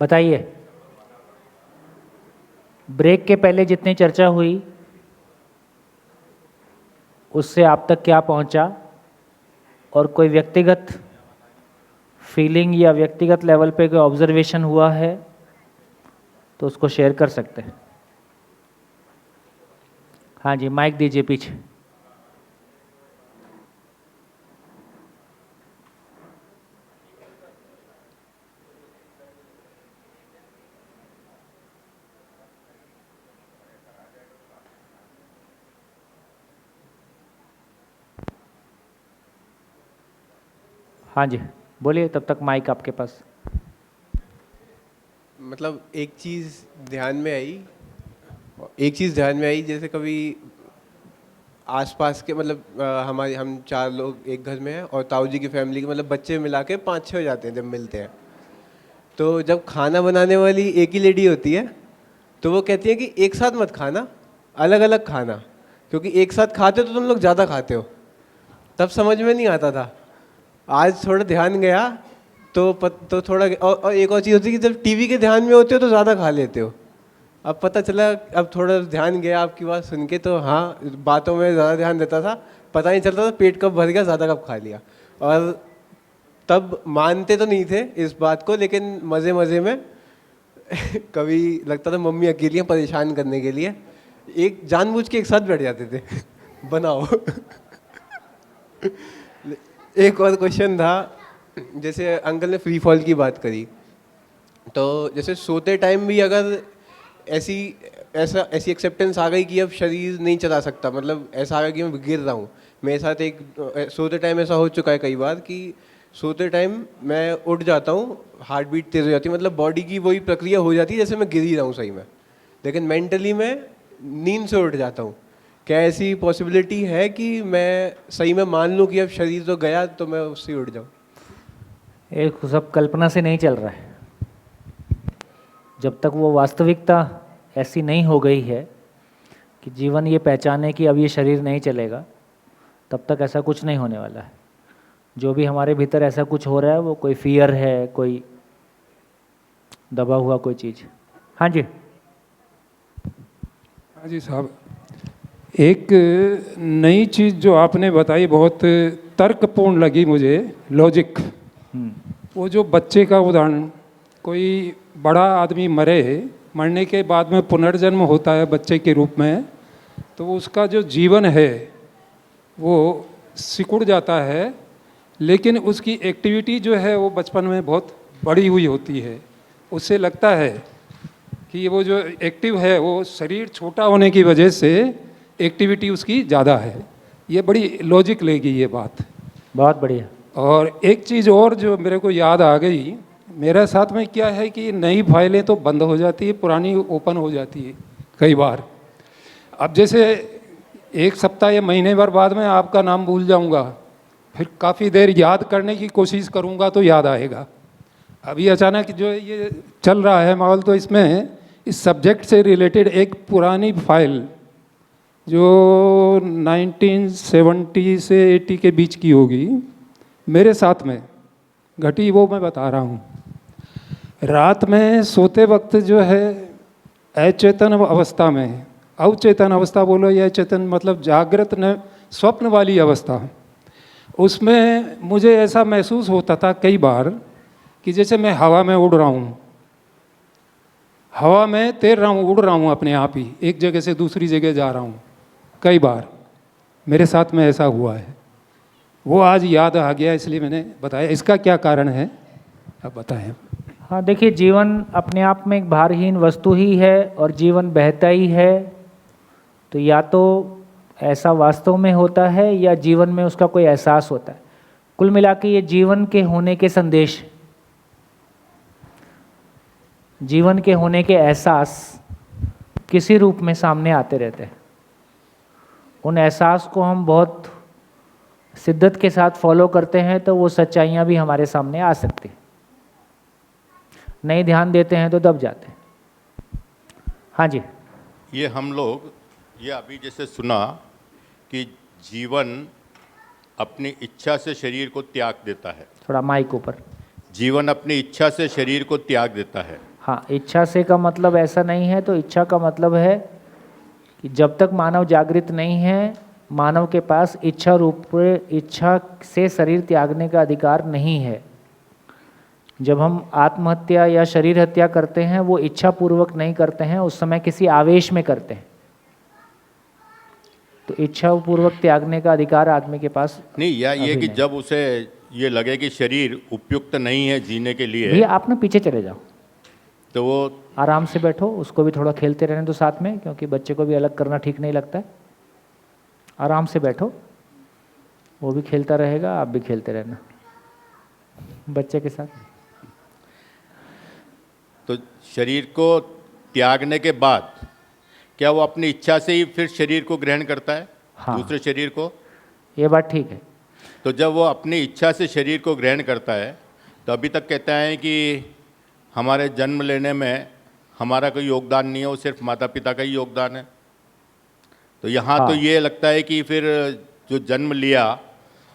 बताइए, ब्रेक के पहले जितनी चर्चा हुई उससे आप तक क्या पहुंचा, और कोई व्यक्तिगत फीलिंग या व्यक्तिगत लेवल पे कोई ऑब्जर्वेशन हुआ है तो उसको शेयर कर सकते हैं। हाँ जी, माइक दीजिए पीछे। हाँ जी, बोलिए, तब तक माइक आपके पास। मतलब एक चीज़ ध्यान में आई, जैसे कभी आसपास के मतलब हम 4 लोग एक घर में हैं और ताऊ जी की फैमिली के मतलब बच्चे मिला के 5-6 हो जाते हैं जब मिलते हैं। तो जब खाना बनाने वाली एक ही लेडी होती है तो वो कहती है कि एक साथ मत खाना, अलग अलग खाना, क्योंकि एक साथ खाते हो तो तुम लोग ज़्यादा खाते हो। तब समझ में नहीं आता था, आज थोड़ा ध्यान गया तो थोड़ा। और एक और चीज़ होती है कि जब टीवी के ध्यान में होते हो तो ज़्यादा खा लेते हो। अब पता चला, अब थोड़ा ध्यान गया आपकी बात सुन के, तो हाँ, बातों में ज़्यादा ध्यान देता था, पता नहीं चलता था पेट कब भर गया, ज़्यादा कब खा लिया। और तब मानते तो नहीं थे इस बात को, लेकिन मज़े मज़े में कभी लगता था मम्मी अकेली हैं परेशान करने के लिए, एक जानबूझ के एक साथ बैठ जाते थे बनाओ। एक और क्वेश्चन था, जैसे अंकल ने फ्री फॉल की बात करी, तो जैसे सोते टाइम भी अगर ऐसी ऐसी एक्सेप्टेंस आ गई कि अब शरीर नहीं चला सकता, मतलब ऐसा आ गया कि मैं गिर रहा हूँ। मेरे साथ एक सोते टाइम ऐसा हो चुका है कई बार कि सोते टाइम मैं उठ जाता हूँ, हार्ट बीट तेज हो जाती है, मतलब बॉडी की वही प्रक्रिया हो जाती है जैसे मैं गिर ही रहा हूँ सही में, लेकिन मेंटली मैं नींद से उठ जाता हूँ। क्या ऐसी पॉसिबिलिटी है कि मैं सही में मान लूँ कि अब शरीर तो गया तो मैं उससे उठ जाऊँ? एक सब कल्पना से नहीं चल रहा है। जब तक वो वास्तविकता ऐसी नहीं हो गई है कि जीवन ये पहचाने कि अब ये शरीर नहीं चलेगा, तब तक ऐसा कुछ नहीं होने वाला है। जो भी हमारे भीतर ऐसा कुछ हो रहा है वो कोई फियर है, कोई दबा हुआ कोई चीज़। हाँ जी। हाँ जी साहब, एक नई चीज़ जो आपने बताई बहुत तर्कपूर्ण लगी मुझे, लॉजिक। वो जो बच्चे का उदाहरण, कोई बड़ा आदमी मरने के बाद में पुनर्जन्म होता है बच्चे के रूप में, तो उसका जो जीवन है वो सिकुड़ जाता है, लेकिन उसकी एक्टिविटी जो है वो बचपन में बहुत बड़ी हुई होती है। उससे लगता है कि वो जो एक्टिव है वो शरीर छोटा होने की वजह से एक्टिविटी उसकी ज़्यादा है। ये बड़ी लॉजिक लेगी ये बात। बहुत बढ़िया। और एक चीज़ और जो मेरे को याद आ गई, मेरे साथ में क्या है कि नई फाइलें तो बंद हो जाती है, पुरानी ओपन हो जाती है कई बार। अब जैसे एक सप्ताह या महीने भर बाद में आपका नाम भूल जाऊंगा, फिर काफ़ी देर याद करने की कोशिश करूंगा तो याद आएगा। अभी अचानक जो ये चल रहा है माहौल, तो इसमें इस सब्जेक्ट से रिलेटेड एक पुरानी फाइल जो 1970 से 80 के बीच की होगी, मेरे साथ में घटी, वो मैं बता रहा हूँ। रात में सोते वक्त जो है अचेतन अवस्था में, अवचेतन अवस्था बोलो या चेतन, मतलब जागृत न स्वप्न वाली अवस्था, उसमें मुझे ऐसा महसूस होता था कई बार कि जैसे मैं हवा में उड़ रहा हूँ, हवा में तैर रहा हूँ, उड़ रहा हूँ अपने आप ही, एक जगह से दूसरी जगह जा रहा हूँ। कई बार मेरे साथ में ऐसा हुआ है, वो आज याद आ गया इसलिए मैंने बताया। इसका क्या कारण है अब बताएं। हाँ देखिए, जीवन अपने आप में एक भारहीन वस्तु ही है और जीवन बहता ही है, तो या तो ऐसा वास्तव में होता है या जीवन में उसका कोई एहसास होता है। कुल मिला के ये जीवन के होने के संदेश, जीवन के होने के एहसास किसी रूप में सामने आते रहते हैं। उन एहसास को हम बहुत शिद्दत के साथ फॉलो करते हैं तो वो सच्चाइयाँ भी हमारे सामने आ सकती हैं, नहीं ध्यान देते हैं तो दब जाते हैं। हाँ जी। ये हम लोग ये अभी जैसे सुना कि जीवन अपनी इच्छा से शरीर को त्याग देता है, थोड़ा माइक ऊपर। जीवन अपनी इच्छा से शरीर को त्याग देता है, हाँ, इच्छा से का मतलब ऐसा नहीं है। तो इच्छा का मतलब है कि जब तक मानव जागृत नहीं है, मानव के पास इच्छा से शरीर त्यागने का अधिकार नहीं है। जब हम आत्महत्या या शरीर हत्या करते हैं, वो इच्छा पूर्वक नहीं करते हैं, उस समय किसी आवेश में करते हैं। तो इच्छा पूर्वक त्यागने का अधिकार आदमी के पास नहीं, या ये अभी कि नहीं। जब उसे ये लगे कि शरीर उपयुक्त नहीं है जीने के लिए, भैया आप ना पीछे चले जाओ, तो वो आराम से बैठो, उसको भी थोड़ा खेलते रहने दो साथ में, क्योंकि बच्चे को भी अलग करना ठीक नहीं लगता है। आराम से बैठो, वो भी खेलता रहेगा, आप भी खेलते रहना बच्चे के साथ। तो शरीर को त्यागने के बाद क्या वो अपनी इच्छा से ही फिर शरीर को ग्रहण करता है? हाँ। दूसरे शरीर को? ये बात ठीक है। तो जब वो अपनी इच्छा से शरीर को ग्रहण करता है, तो अभी तक कहता है कि हमारे जन्म लेने में हमारा कोई योगदान नहीं है, वो सिर्फ माता पिता का ही योगदान है। तो यहाँ हाँ। तो ये लगता है कि फिर जो जन्म लिया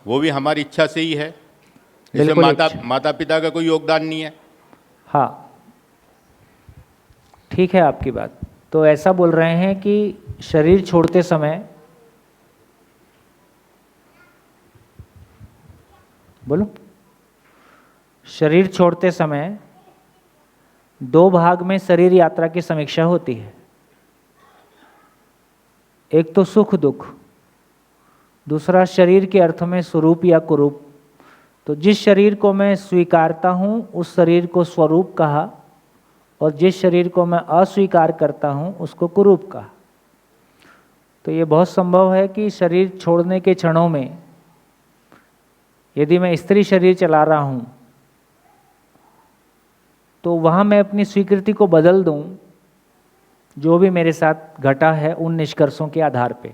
वो भी हमारी इच्छा से ही है, जैसे बिल्कुल इच्छा। माता पिता का कोई योगदान नहीं है। हाँ, ठीक है आपकी बात। तो ऐसा बोल रहे हैं कि शरीर छोड़ते समय, बोलो, शरीर छोड़ते समय दो भाग में शरीर यात्रा की समीक्षा होती है। एक तो सुख दुख, दूसरा शरीर के अर्थ में स्वरूप या कुरूप। तो जिस शरीर को मैं स्वीकारता हूँ उस शरीर को स्वरूप कहा, और जिस शरीर को मैं अस्वीकार करता हूँ उसको कुरूप कहा। तो ये बहुत संभव है कि शरीर छोड़ने के क्षणों में यदि मैं स्त्री शरीर चला रहा हूँ तो वहाँ मैं अपनी स्वीकृति को बदल दूँ, जो भी मेरे साथ घटा है उन निष्कर्षों के आधार पे।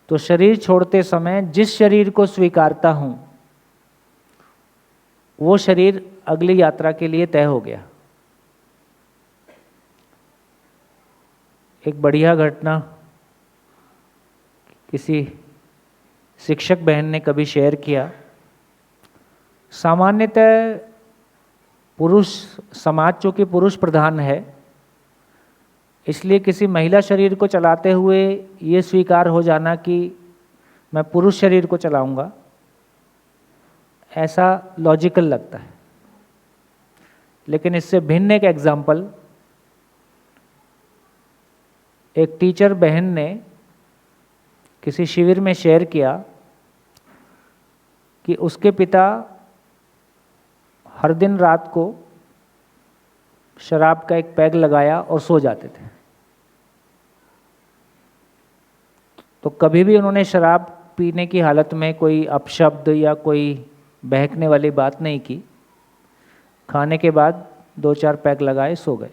तो शरीर छोड़ते समय जिस शरीर को स्वीकारता हूँ वो शरीर अगली यात्रा के लिए तय हो गया। एक बढ़िया घटना किसी शिक्षक बहन ने कभी शेयर किया। सामान्यतः पुरुष समाज चूँकि पुरुष प्रधान है, इसलिए किसी महिला शरीर को चलाते हुए ये स्वीकार हो जाना कि मैं पुरुष शरीर को चलाऊंगा, ऐसा लॉजिकल लगता है। लेकिन इससे भिन्न एक एग्जाम्पल एक टीचर बहन ने किसी शिविर में शेयर किया कि उसके पिता हर दिन रात को शराब का एक पैग लगाया और सो जाते थे। तो कभी भी उन्होंने शराब पीने की हालत में कोई अपशब्द या कोई बहकने वाली बात नहीं की। खाने के बाद 2-4 पैग लगाए, सो गए।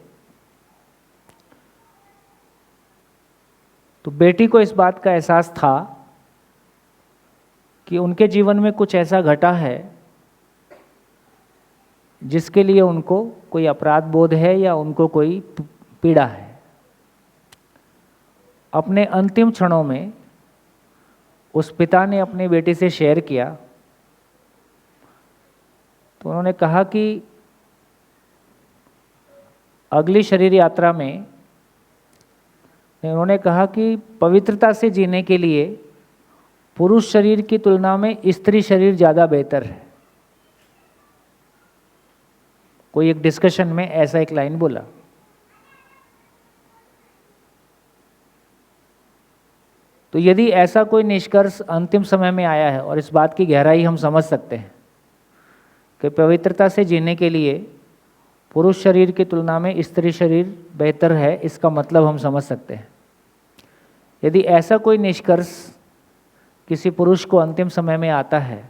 तो बेटी को इस बात का एहसास था कि उनके जीवन में कुछ ऐसा घटा है जिसके लिए उनको कोई अपराध बोध है या उनको कोई पीड़ा है। अपने अंतिम क्षणों में उस पिता ने अपनी बेटी से शेयर किया, तो उन्होंने कहा कि अगली शरीर यात्रा में उन्होंने कहा कि पवित्रता से जीने के लिए पुरुष शरीर की तुलना में स्त्री शरीर ज़्यादा बेहतर है। कोई एक डिस्कशन में ऐसा एक लाइन बोला। तो यदि ऐसा कोई निष्कर्ष अंतिम समय में आया है, और इस बात की गहराई हम समझ सकते हैं कि पवित्रता से जीने के लिए पुरुष शरीर की तुलना में स्त्री शरीर बेहतर है, इसका मतलब हम समझ सकते हैं। यदि ऐसा कोई निष्कर्ष किसी पुरुष को अंतिम समय में आता है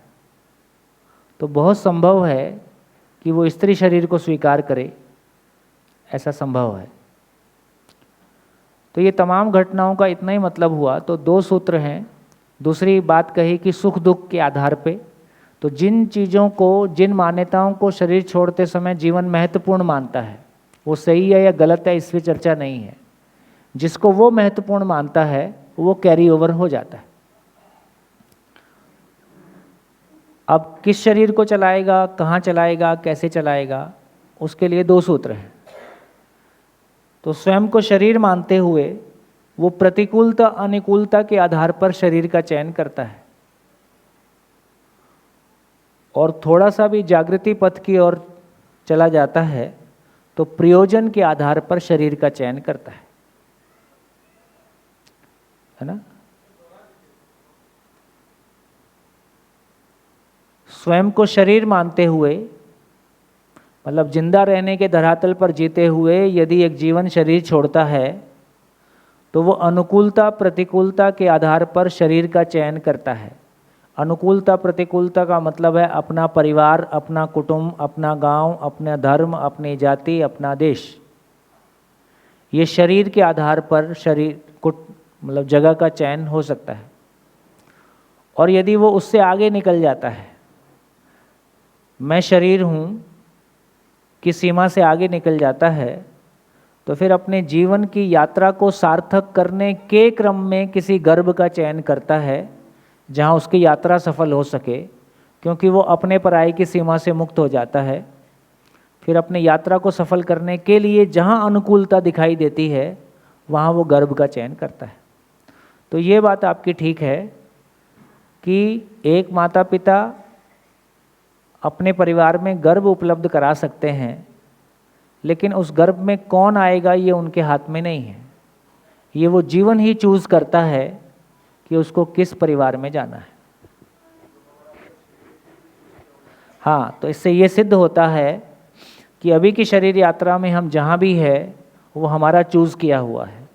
तो बहुत संभव है कि वो स्त्री शरीर को स्वीकार करे, ऐसा संभव है। तो ये तमाम घटनाओं का इतना ही मतलब हुआ। तो 2 सूत्र हैं। दूसरी बात कही कि सुख दुख के आधार पे, तो जिन चीज़ों को, जिन मान्यताओं को शरीर छोड़ते समय जीवन महत्वपूर्ण मानता है, वो सही है या गलत है इस पर चर्चा नहीं है। जिसको वो महत्वपूर्ण मानता है वो कैरी ओवर हो जाता है। अब किस शरीर को चलाएगा, कहाँ चलाएगा, कैसे चलाएगा, उसके लिए 2 सूत्र हैं। तो स्वयं को शरीर मानते हुए वो प्रतिकूलता अनुकूलता के आधार पर शरीर का चयन करता है, और थोड़ा सा भी जागृति पथ की ओर चला जाता है तो प्रयोजन के आधार पर शरीर का चयन करता है ना। स्वयं को शरीर मानते हुए मतलब जिंदा रहने के धरातल पर जीते हुए यदि एक जीवन शरीर छोड़ता है तो वो अनुकूलता प्रतिकूलता के आधार पर शरीर का चयन करता है। अनुकूलता प्रतिकूलता का मतलब है अपना परिवार, अपना कुटुंब, अपना गांव, अपना धर्म, अपनी जाति, अपना देश। ये शरीर के आधार पर शरीर को मतलब जगह का चयन हो सकता है। और यदि वो उससे आगे निकल जाता है, मैं शरीर हूँ की सीमा से आगे निकल जाता है, तो फिर अपने जीवन की यात्रा को सार्थक करने के क्रम में किसी गर्भ का चयन करता है जहाँ उसकी यात्रा सफल हो सके, क्योंकि वो अपने पराई की सीमा से मुक्त हो जाता है। फिर अपने यात्रा को सफल करने के लिए जहाँ अनुकूलता दिखाई देती है वहाँ वो गर्भ का चयन करता है। तो ये बात आपकी ठीक है कि एक माता पिता अपने परिवार में गर्भ उपलब्ध करा सकते हैं, लेकिन उस गर्भ में कौन आएगा ये उनके हाथ में नहीं है। ये वो जीवन ही चूज करता है कि उसको किस परिवार में जाना है। हाँ, तो इससे ये सिद्ध होता है कि अभी की शरीर यात्रा में हम जहाँ भी है वो हमारा चूज किया हुआ है,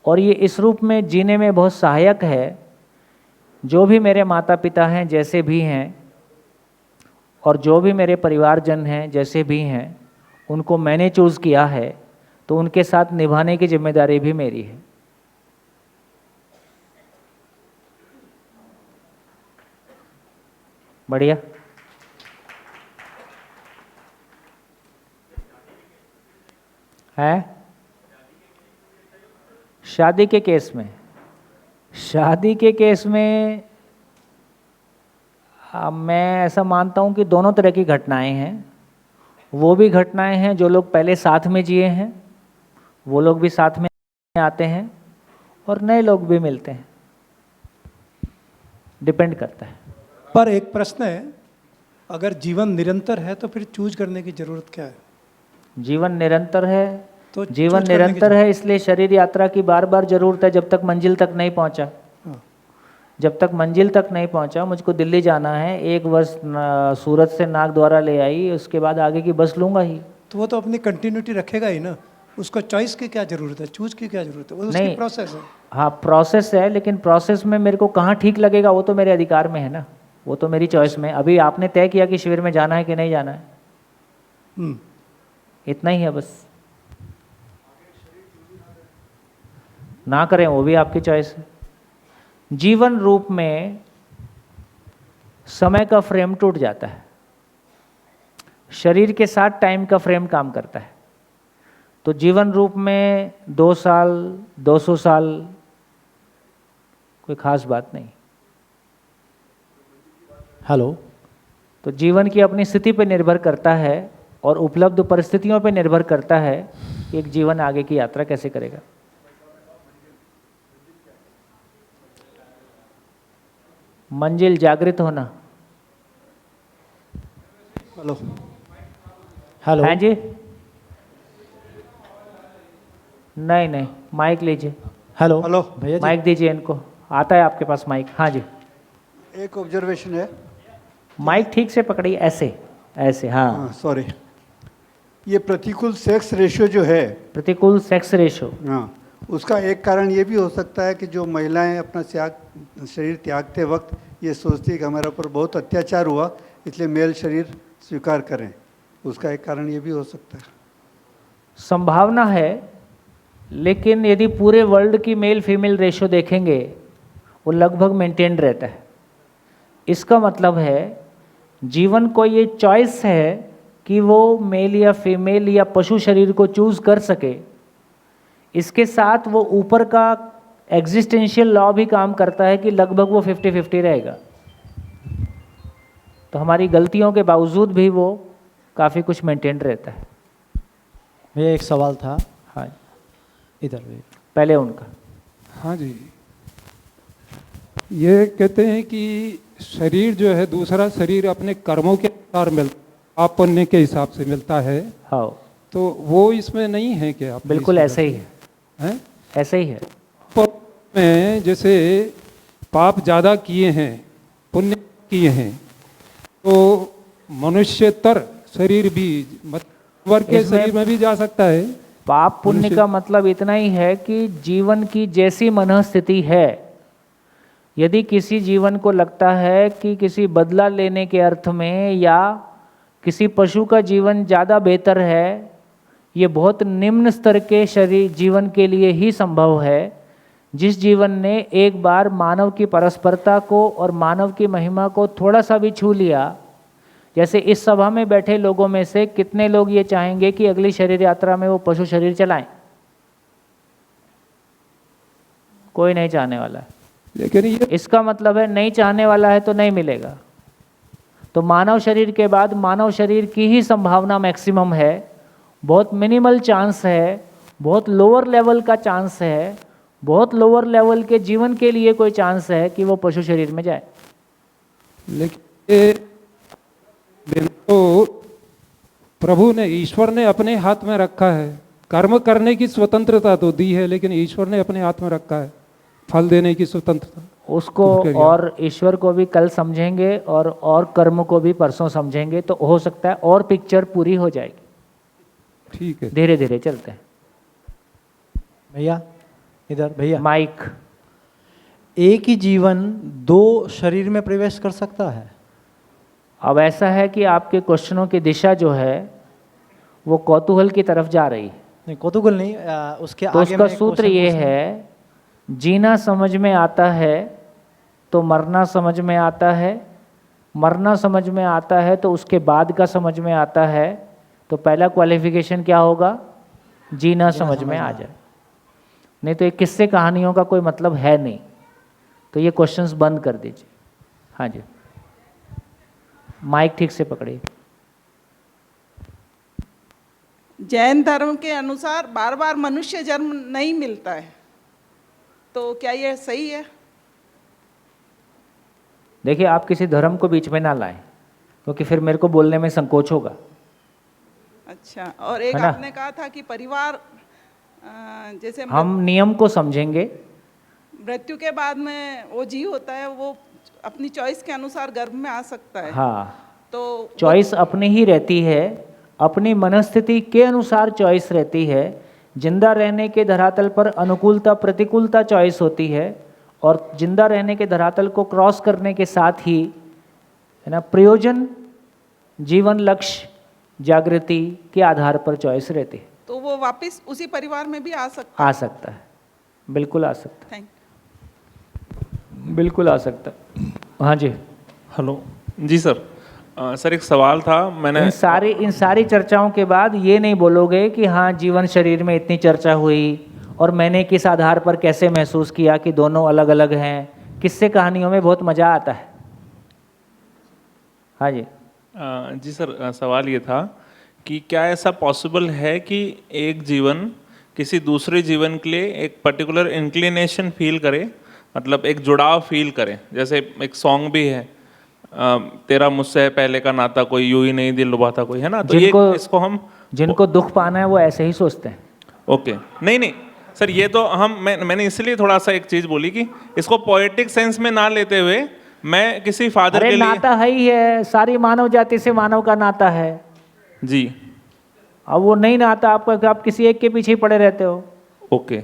और ये इस रूप में जीने में बहुत सहायक है। जो भी मेरे माता पिता हैं जैसे भी हैं, और जो भी मेरे परिवारजन हैं जैसे भी हैं, उनको मैंने चूज़ किया है, तो उनके साथ निभाने की जिम्मेदारी भी मेरी है। बढ़िया। है शादी के केस में, शादी के केस में मैं ऐसा मानता हूँ कि दोनों तरह की घटनाएं हैं। वो भी घटनाएं हैं जो लोग पहले साथ में जिए हैं, वो लोग भी साथ में आते हैं, और नए लोग भी मिलते हैं, डिपेंड करता है। पर एक प्रश्न है, अगर जीवन निरंतर है तो फिर चूज करने की जरूरत क्या है? जीवन निरंतर है तो जीवन चूज करने की निरंतर है, इसलिए शरीर यात्रा की बार बार जरूरत है जब तक मंजिल तक नहीं पहुंचा। हाँ। जब तक मंजिल तक नहीं पहुंचा, मुझको दिल्ली जाना है, एक बस सूरत से नागद्वारा ले आई, उसके बाद आगे की बस लूंगा ही। तो वो तो अपनी कंटिन्यूटी रखेगा ही ना, उसको चॉइस की क्या जरूरत है, चूज की क्या जरूरत है? वो उसकी नहीं, प्रोसेस है। हाँ प्रोसेस है, लेकिन प्रोसेस में मेरे को कहाँ ठीक लगेगा वो तो मेरे अधिकार में है ना, वो तो मेरी चॉइस में। अभी आपने तय किया कि शिविर में जाना है कि नहीं जाना है, इतना ही है बस। ना करें वो भी आपकी चॉइस है। जीवन रूप में समय का फ्रेम टूट जाता है, शरीर के साथ टाइम का फ्रेम काम करता है। तो जीवन रूप में 2 साल 200 साल कोई खास बात नहीं। हेलो। तो जीवन की अपनी स्थिति पर निर्भर करता है और उपलब्ध परिस्थितियों पर निर्भर करता है कि एक जीवन आगे की यात्रा कैसे करेगा। मंजिल जागृत होना। हेलो। हेलो। हैं जी? नहीं नहीं, माइक लीजिए। हेलो। हेलो। भैया जी, माइक दीजिए इनको, आता है आपके पास माइक? हाँ जी। एक ऑब्जर्वेशन है। माइक ठीक से पकड़िए, ऐसे ऐसे, हाँ। सॉरी, ये प्रतिकूल सेक्स रेशियो जो है, प्रतिकूल सेक्स रेशो, हाँ, उसका एक कारण ये भी हो सकता है कि जो महिलाएं अपना शरीर त्यागते वक्त ये सोचती है कि हमारे ऊपर बहुत अत्याचार हुआ, इसलिए मेल शरीर स्वीकार करें। उसका एक कारण ये भी हो सकता है। संभावना है, लेकिन यदि पूरे वर्ल्ड की मेल फीमेल रेशो देखेंगे वो लगभग मेंटेन्ड रहता है। इसका मतलब है जीवन को ये चॉइस है कि वो मेल या फीमेल या पशु शरीर को चूज कर सके। इसके साथ वो ऊपर का एग्जिस्टेंशियल लॉ भी काम करता है कि लगभग वो 50-50 रहेगा। तो हमारी गलतियों के बावजूद भी वो काफ़ी कुछ मेंटेन रहता है। भैया एक सवाल था। हाँ। इधर भैया। पहले उनका। हाँ जी, ये कहते हैं कि शरीर जो है, दूसरा शरीर अपने कर्मों के अनुसार मिलता, पाप पुण्य के हिसाब से मिलता है, हाँ, तो वो इसमें नहीं है क्या? आप बिल्कुल ऐसे ही है, हैं? ऐसे ही है। पाप में जैसे पाप ज़्यादा किए हैं, पुण्य किए हैं, तो मनुष्यतर शरीर भी वर्ग के इसमें शरीर में भी जा सकता है। पाप पुण्य का मतलब इतना ही है कि जीवन की जैसी मनस्थिति है, यदि किसी जीवन को लगता है कि किसी बदला लेने के अर्थ में या किसी पशु का जीवन ज़्यादा बेहतर है, ये बहुत निम्न स्तर के शरीर जीवन के लिए ही संभव है। जिस जीवन ने एक बार मानव की परस्परता को और मानव की महिमा को थोड़ा सा भी छू लिया, जैसे इस सभा में बैठे लोगों में से कितने लोग ये चाहेंगे कि अगली शरीर यात्रा में वो पशु शरीर चलाएं? कोई नहीं चाहने वाला है। लेकिन ये इसका मतलब है नहीं चाहने वाला है तो नहीं मिलेगा। तो मानव शरीर के बाद मानव शरीर की ही संभावना मैक्सिमम है, बहुत मिनिमल चांस है, बहुत लोअर लेवल का चांस है, बहुत लोअर लेवल के जीवन के लिए कोई चांस है कि वो पशु शरीर में जाए। लेकिन ये तो प्रभु ने, ईश्वर ने अपने हाथ में रखा है। कर्म करने की स्वतंत्रता तो दी है, लेकिन ईश्वर ने अपने हाथ में रखा है फल देने की स्वतंत्रता। उसको और ईश्वर को भी कल समझेंगे और कर्म को भी परसों समझेंगे, तो हो सकता है और पिक्चर पूरी हो जाएगी। ठीक है, धीरे धीरे चलते हैं। भैया इधर भैया। माइक। एक ही जीवन दो शरीर में प्रवेश कर सकता है? अब ऐसा है कि आपके क्वेश्चनों की दिशा जो है वो कौतूहल की तरफ जा रही है। नहीं, कौतूहल नहीं, उसके तो आगे उसका मैं एक सूत्र क्वेश्चन ये पूछना- है, जीना समझ में आता है तो मरना समझ में आता है, मरना समझ में आता है तो उसके बाद का समझ में आता है। तो पहला क्वालिफिकेशन क्या होगा? जीना समझ में आ जाए। नहीं तो ये किस्से कहानियों का कोई मतलब है नहीं। तो ये क्वेश्चंस बंद कर दीजिए। हाँ जी, माइक ठीक से पकड़िए। जैन धर्म के अनुसार बार बार मनुष्य जन्म नहीं मिलता है, तो क्या ये सही है? देखिए, आप किसी धर्म को बीच में ना लाएं, क्योंकि फिर मेरे को बोलने में संकोच होगा। अच्छा, और एक है ना? आपने कहा था कि परिवार जैसे हम नियम को समझेंगे। मृत्यु के बाद में वो जीव होता है, वो अपनी चॉइस के अनुसार गर्भ में आ सकता है। हाँ, तो चॉइस अपनी ही रहती है, अपनी मनस्थिति के अनुसार चॉइस रहती है। जिंदा रहने के धरातल पर अनुकूलता प्रतिकूलता चॉइस होती है, और जिंदा रहने के धरातल को क्रॉस करने के साथ ही, है ना, प्रयोजन, जीवन लक्ष्य, जागृति के आधार पर चॉइस रहती है। तो वो वापस उसी परिवार में भी आ सकता है? आ सकता है, बिल्कुल आ सकता थैंक है, बिल्कुल आ सकता है। हाँ जी, हेलो जी सर। सर एक सवाल था। मैंने इन सारी चर्चाओं के बाद ये नहीं बोलोगे कि हाँ जीवन शरीर में इतनी चर्चा हुई और मैंने किस आधार पर कैसे महसूस किया कि दोनों अलग अलग हैं। किस्से कहानियों में बहुत मज़ा आता है। हाँ जी। जी सर, सवाल ये था कि क्या ऐसा पॉसिबल है कि एक जीवन किसी दूसरे जीवन के लिए एक पर्टिकुलर इंक्लिनेशन फील करे, मतलब एक जुड़ाव फील करे? जैसे एक सॉन्ग भी है, तेरा मुझसे पहले का नाता कोई यूं ही नहीं दिल लुभा था कोई, है ना? तो ये इसको हम, जिनको दुख पाना है वो ऐसे ही सोचते हैं। ओके, नहीं नहीं सर, ये तो मैंने इसलिए थोड़ा सा एक चीज़ बोली कि इसको पोएटिक सेंस में ना लेते हुए मैं किसी फादर के लिए, नाता है ही है, सारी मानव जाति से मानव का नाता है जी। अब वो नहीं नाता आपका, आप किसी एक के पीछे ही पड़े रहते हो। ओके,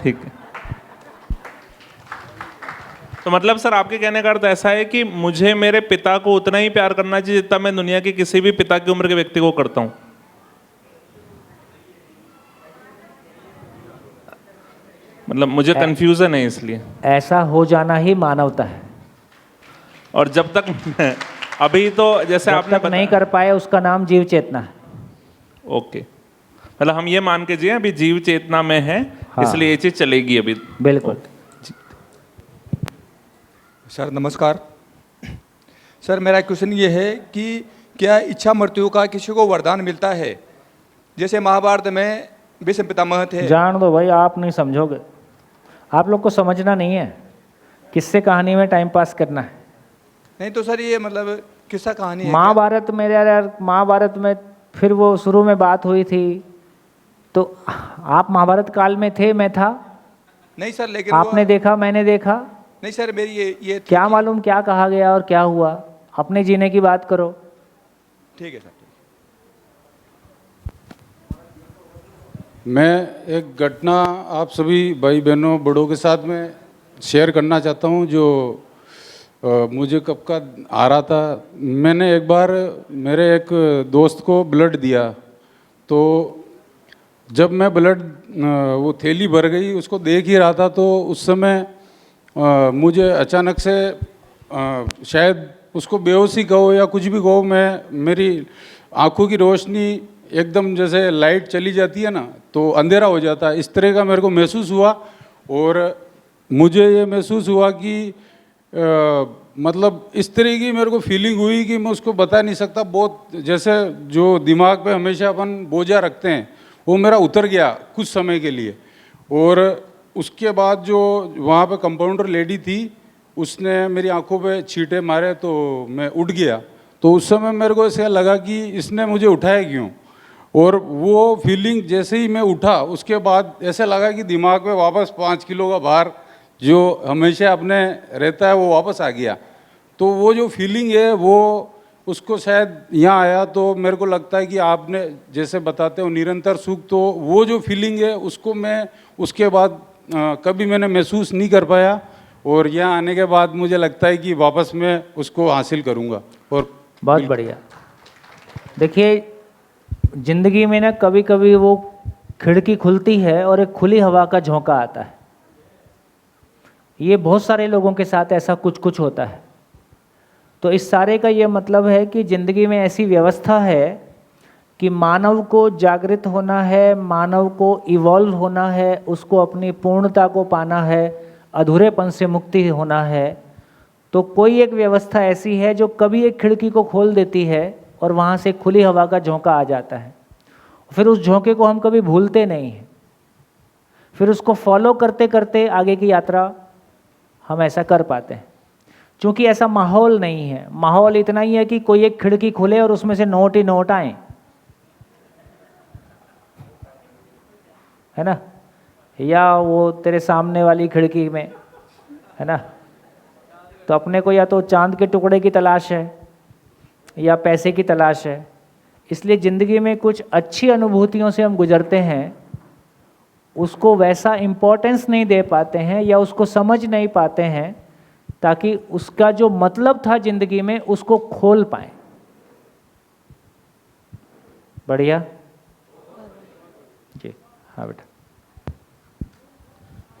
ठीक है। तो मतलब सर आपके कहने का अर्थ ऐसा है कि मुझे मेरे पिता को उतना ही प्यार करना चाहिए जितना मैं दुनिया के किसी भी पिता की उम्र के व्यक्ति को करता हूँ? मतलब मुझे कंफ्यूजन है इसलिए। ऐसा हो जाना ही मानवता है। और जब तक अभी तो जैसे आपने नहीं कर पाए उसका नाम जीव चेतना है। ओके, मतलब हम ये मान के जिए अभी जीव चेतना में है। हाँ। इसलिए ये चीज चलेगी अभी। बिल्कुल। सर नमस्कार। सर मेरा क्वेश्चन ये है कि क्या इच्छा मृत्यु का किसी को वरदान मिलता है? जैसे महाभारत में भीष्म पितामह थे। जान दो भाई, आप नहीं समझोगे, आप लोग को समझना नहीं है, किससे कहानी में टाइम पास करना है। नहीं तो सर ये मतलब किस्सा कहानी है क्या? महाभारत में यार, महाभारत में फिर वो शुरू में बात हुई थी, तो आप महाभारत काल में थे, मैं था, नहीं सर लेकिन आपने देखा, मैंने देखा, नहीं सर मेरी ये क्या मालूम क्या कहा गया और क्या हुआ। अपने जीने की बात करो। ठीक है सर। मैं एक घटना आप सभी भाई बहनों बड़ों के साथ में शेयर करना चाहता हूं, जो मुझे कब का आ रहा था। मैंने एक बार मेरे एक दोस्त को ब्लड दिया, तो जब मैं ब्लड वो थैली भर गई उसको देख ही रहा था, तो उस समय मुझे अचानक से शायद उसको बेहोशी कहो या कुछ भी कहो, मेरी आंखों की रोशनी एकदम जैसे लाइट चली जाती है ना, तो अंधेरा हो जाता है, इस तरह का मेरे को महसूस हुआ। और मुझे ये महसूस हुआ कि मतलब इस तरह की मेरे को फीलिंग हुई कि मैं उसको बता नहीं सकता। बहुत जैसे जो दिमाग पे हमेशा अपन बोझा रखते हैं वो मेरा उतर गया कुछ समय के लिए। और उसके बाद जो वहाँ पे कंपाउंडर लेडी थी उसने मेरी आंखों पे छींटे मारे, तो मैं उठ गया। तो उस समय मेरे को ऐसा लगा कि इसने मुझे उठाया क्यों। और वो फीलिंग जैसे ही मैं उठा उसके बाद ऐसा लगा कि दिमाग में वापस 5 किलो का भार जो हमेशा अपने रहता है वो वापस आ गया। तो वो जो फीलिंग है वो उसको शायद यहाँ आया, तो मेरे को लगता है कि आपने जैसे बताते हो निरंतर सुख, तो वो जो फीलिंग है उसको मैं उसके बाद कभी मैंने महसूस नहीं कर पाया। और यहाँ आने के बाद मुझे लगता है कि वापस मैं उसको हासिल करूँगा। और बहुत बढ़िया। देखिए जिंदगी में ना कभी कभी वो खिड़की खुलती है और एक खुली हवा का झोंका आता है। ये बहुत सारे लोगों के साथ ऐसा कुछ कुछ होता है। तो इस सारे का ये मतलब है कि ज़िंदगी में ऐसी व्यवस्था है कि मानव को जागृत होना है, मानव को इवॉल्व होना है, उसको अपनी पूर्णता को पाना है, अधूरेपन से मुक्ति होना है। तो कोई एक व्यवस्था ऐसी है जो कभी एक खिड़की को खोल देती है और वहाँ से खुली हवा का झोंका आ जाता है। फिर उस झोंके को हम कभी भूलते नहीं हैं, फिर उसको फॉलो करते करते आगे की यात्रा हम ऐसा कर पाते हैं। क्योंकि ऐसा माहौल नहीं है, माहौल इतना ही है कि कोई एक खिड़की खुले और उसमें से नोट ही नोट आए, है ना, या वो तेरे सामने वाली खिड़की में, है ना। तो अपने को या तो चांद के टुकड़े की तलाश है या पैसे की तलाश है। इसलिए ज़िंदगी में कुछ अच्छी अनुभूतियों से हम गुजरते हैं, उसको वैसा इम्पोर्टेंस नहीं दे पाते हैं या उसको समझ नहीं पाते हैं ताकि उसका जो मतलब था ज़िंदगी में उसको खोल पाएं। बढ़िया जी, हाँ बेटा।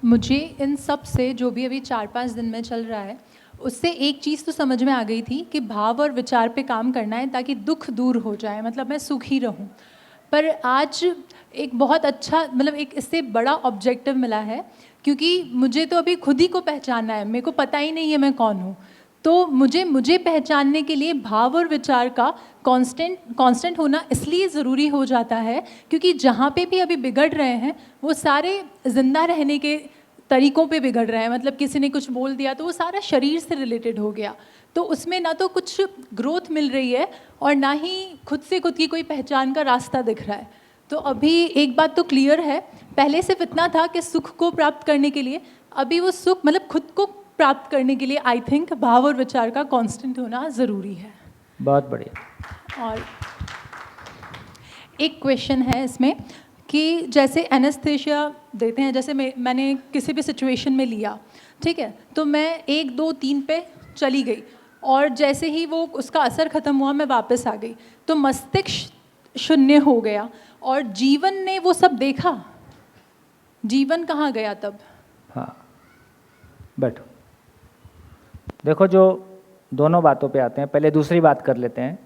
मुझे इन सब से जो भी अभी 4-5 दिन में चल रहा है उससे एक चीज़ तो समझ में आ गई थी कि भाव और विचार पे काम करना है ताकि दुख दूर हो जाए, मतलब मैं सुखी रहूं। पर आज एक बहुत अच्छा, मतलब एक इससे बड़ा ऑब्जेक्टिव मिला है, क्योंकि मुझे तो अभी खुद ही को पहचानना है, मेरे को पता ही नहीं है मैं कौन हूँ। तो मुझे पहचानने के लिए भाव और विचार का कांस्टेंट होना इसलिए ज़रूरी हो जाता है क्योंकि जहाँ पे भी अभी बिगड़ रहे हैं वो सारे ज़िंदा रहने के तरीक़ों पे बिगड़ रहे हैं। मतलब किसी ने कुछ बोल दिया तो वो सारा शरीर से रिलेटेड हो गया, तो उसमें ना तो कुछ ग्रोथ मिल रही है और ना ही खुद से खुद की कोई पहचान का रास्ता दिख रहा है। तो अभी एक बात तो क्लियर है, पहले सिर्फ इतना था कि सुख को प्राप्त करने के लिए, अभी वो सुख मतलब खुद को प्राप्त करने के लिए आई थिंक भाव और विचार का कांस्टेंट होना ज़रूरी है। बहुत बढ़िया। और एक क्वेश्चन है इसमें कि जैसे एनेस्थेशिया देते हैं, जैसे मैंने किसी भी सिचुएशन में लिया, ठीक है, तो मैं 1, 2, 3 पे चली गई और जैसे ही वो उसका असर ख़त्म हुआ मैं वापस आ गई, तो मस्तिष्क शून्य हो गया और जीवन ने वो सब देखा। जीवन कहाँ गया तब? हाँ बैठो। देखो जो दोनों बातों पे आते हैं, पहले दूसरी बात कर लेते हैं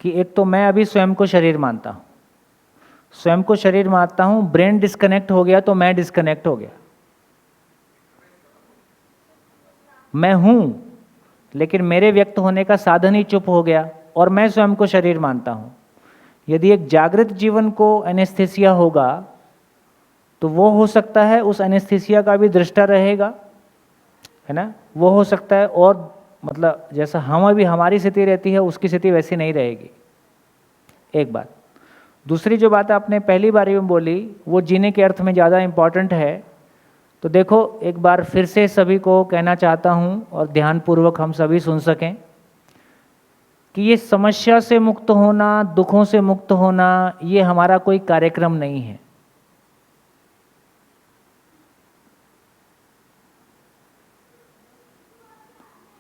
कि एक तो मैं अभी स्वयं को शरीर मानता हूँ, स्वयं को शरीर मानता हूँ, ब्रेन डिस्कनेक्ट हो गया तो मैं डिस्कनेक्ट हो गया। मैं हूँ लेकिन मेरे व्यक्त होने का साधन ही चुप हो गया और मैं स्वयं को शरीर मानता हूँ। यदि एक जागृत जीवन को एनेस्थेसिया होगा तो वो हो सकता है उस एनेस्थीसिया का भी दृष्टा रहेगा, है ना, वो हो सकता है, और मतलब जैसा हम अभी हमारी स्थिति रहती है उसकी स्थिति वैसी नहीं रहेगी। एक बात। दूसरी जो बात आपने पहली बारी में बोली वो जीने के अर्थ में ज़्यादा इम्पॉर्टेंट है। तो देखो एक बार फिर से सभी को कहना चाहता हूँ और ध्यानपूर्वक हम सभी सुन सकें कि ये समस्या से मुक्त होना, दुखों से मुक्त होना, ये हमारा कोई कार्यक्रम नहीं है।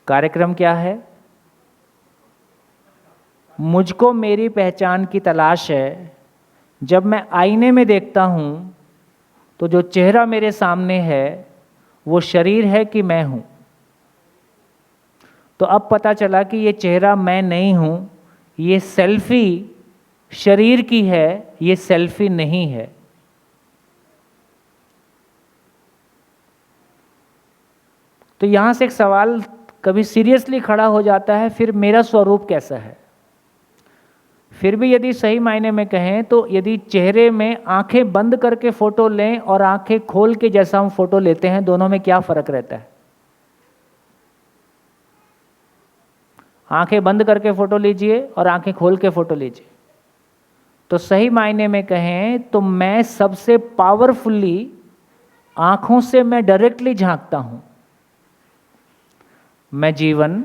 कार्यक्रम क्या है? मुझको मेरी पहचान की तलाश है। जब मैं आईने में देखता हूँ तो जो चेहरा मेरे सामने है वो शरीर है कि मैं हूँ। तो अब पता चला कि ये चेहरा मैं नहीं हूँ, ये सेल्फी शरीर की है, ये सेल्फी नहीं है। तो यहाँ से एक सवाल कभी सीरियसली खड़ा हो जाता है, फिर मेरा स्वरूप कैसा है? फिर भी यदि सही मायने में कहें तो यदि चेहरे में आंखें बंद करके फोटो लें और आंखें खोल के जैसा हम फोटो लेते हैं, दोनों में क्या फर्क रहता है? आंखें बंद करके फोटो लीजिए और आंखें खोल के फोटो लीजिए, तो सही मायने में कहें तो मैं सबसे पावरफुली आंखों से मैं डायरेक्टली झांकता हूं। मैं जीवन,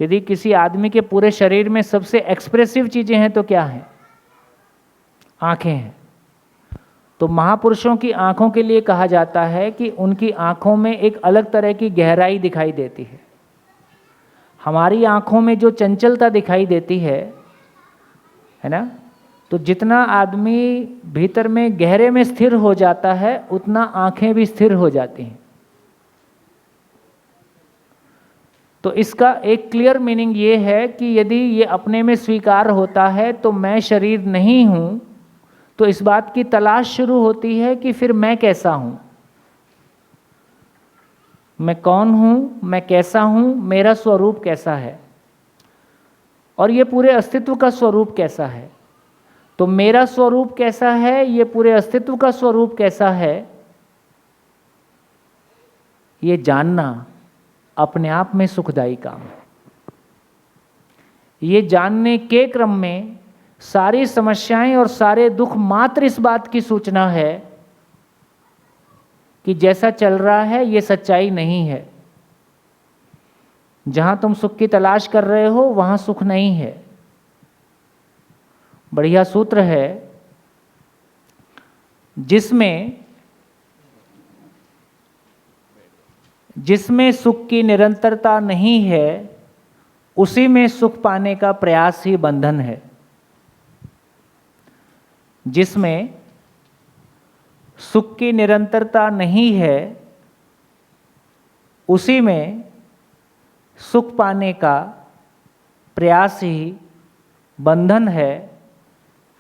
यदि किसी आदमी के पूरे शरीर में सबसे एक्सप्रेसिव चीजें हैं तो क्या है? आंखें हैं। तो महापुरुषों की आंखों के लिए कहा जाता है कि उनकी आंखों में एक अलग तरह की गहराई दिखाई देती है। हमारी आंखों में जो चंचलता दिखाई देती है ना, तो जितना आदमी भीतर में गहरे में स्थिर हो जाता है उतना आंखें भी स्थिर हो जाती हैं। तो इसका एक क्लियर मीनिंग ये है कि यदि ये अपने में स्वीकार होता है तो मैं शरीर नहीं हूँ, तो इस बात की तलाश शुरू होती है कि फिर मैं कैसा हूँ, मैं कौन हूँ, मैं कैसा हूँ, मेरा स्वरूप कैसा है और ये पूरे अस्तित्व का स्वरूप कैसा है। तो मेरा स्वरूप कैसा है, ये पूरे अस्तित्व का स्वरूप कैसा है, ये जानना अपने आप में सुखदायी काम है। ये जानने के क्रम में सारी समस्याएं और सारे दुख मात्र इस बात की सूचना है कि जैसा चल रहा है ये सच्चाई नहीं है। जहां तुम सुख की तलाश कर रहे हो वहां सुख नहीं है। बढ़िया सूत्र है, जिसमें सुख की निरंतरता नहीं है उसी में सुख पाने का प्रयास ही बंधन है। जिसमें सुख की निरंतरता नहीं है उसी में सुख पाने का प्रयास ही बंधन है।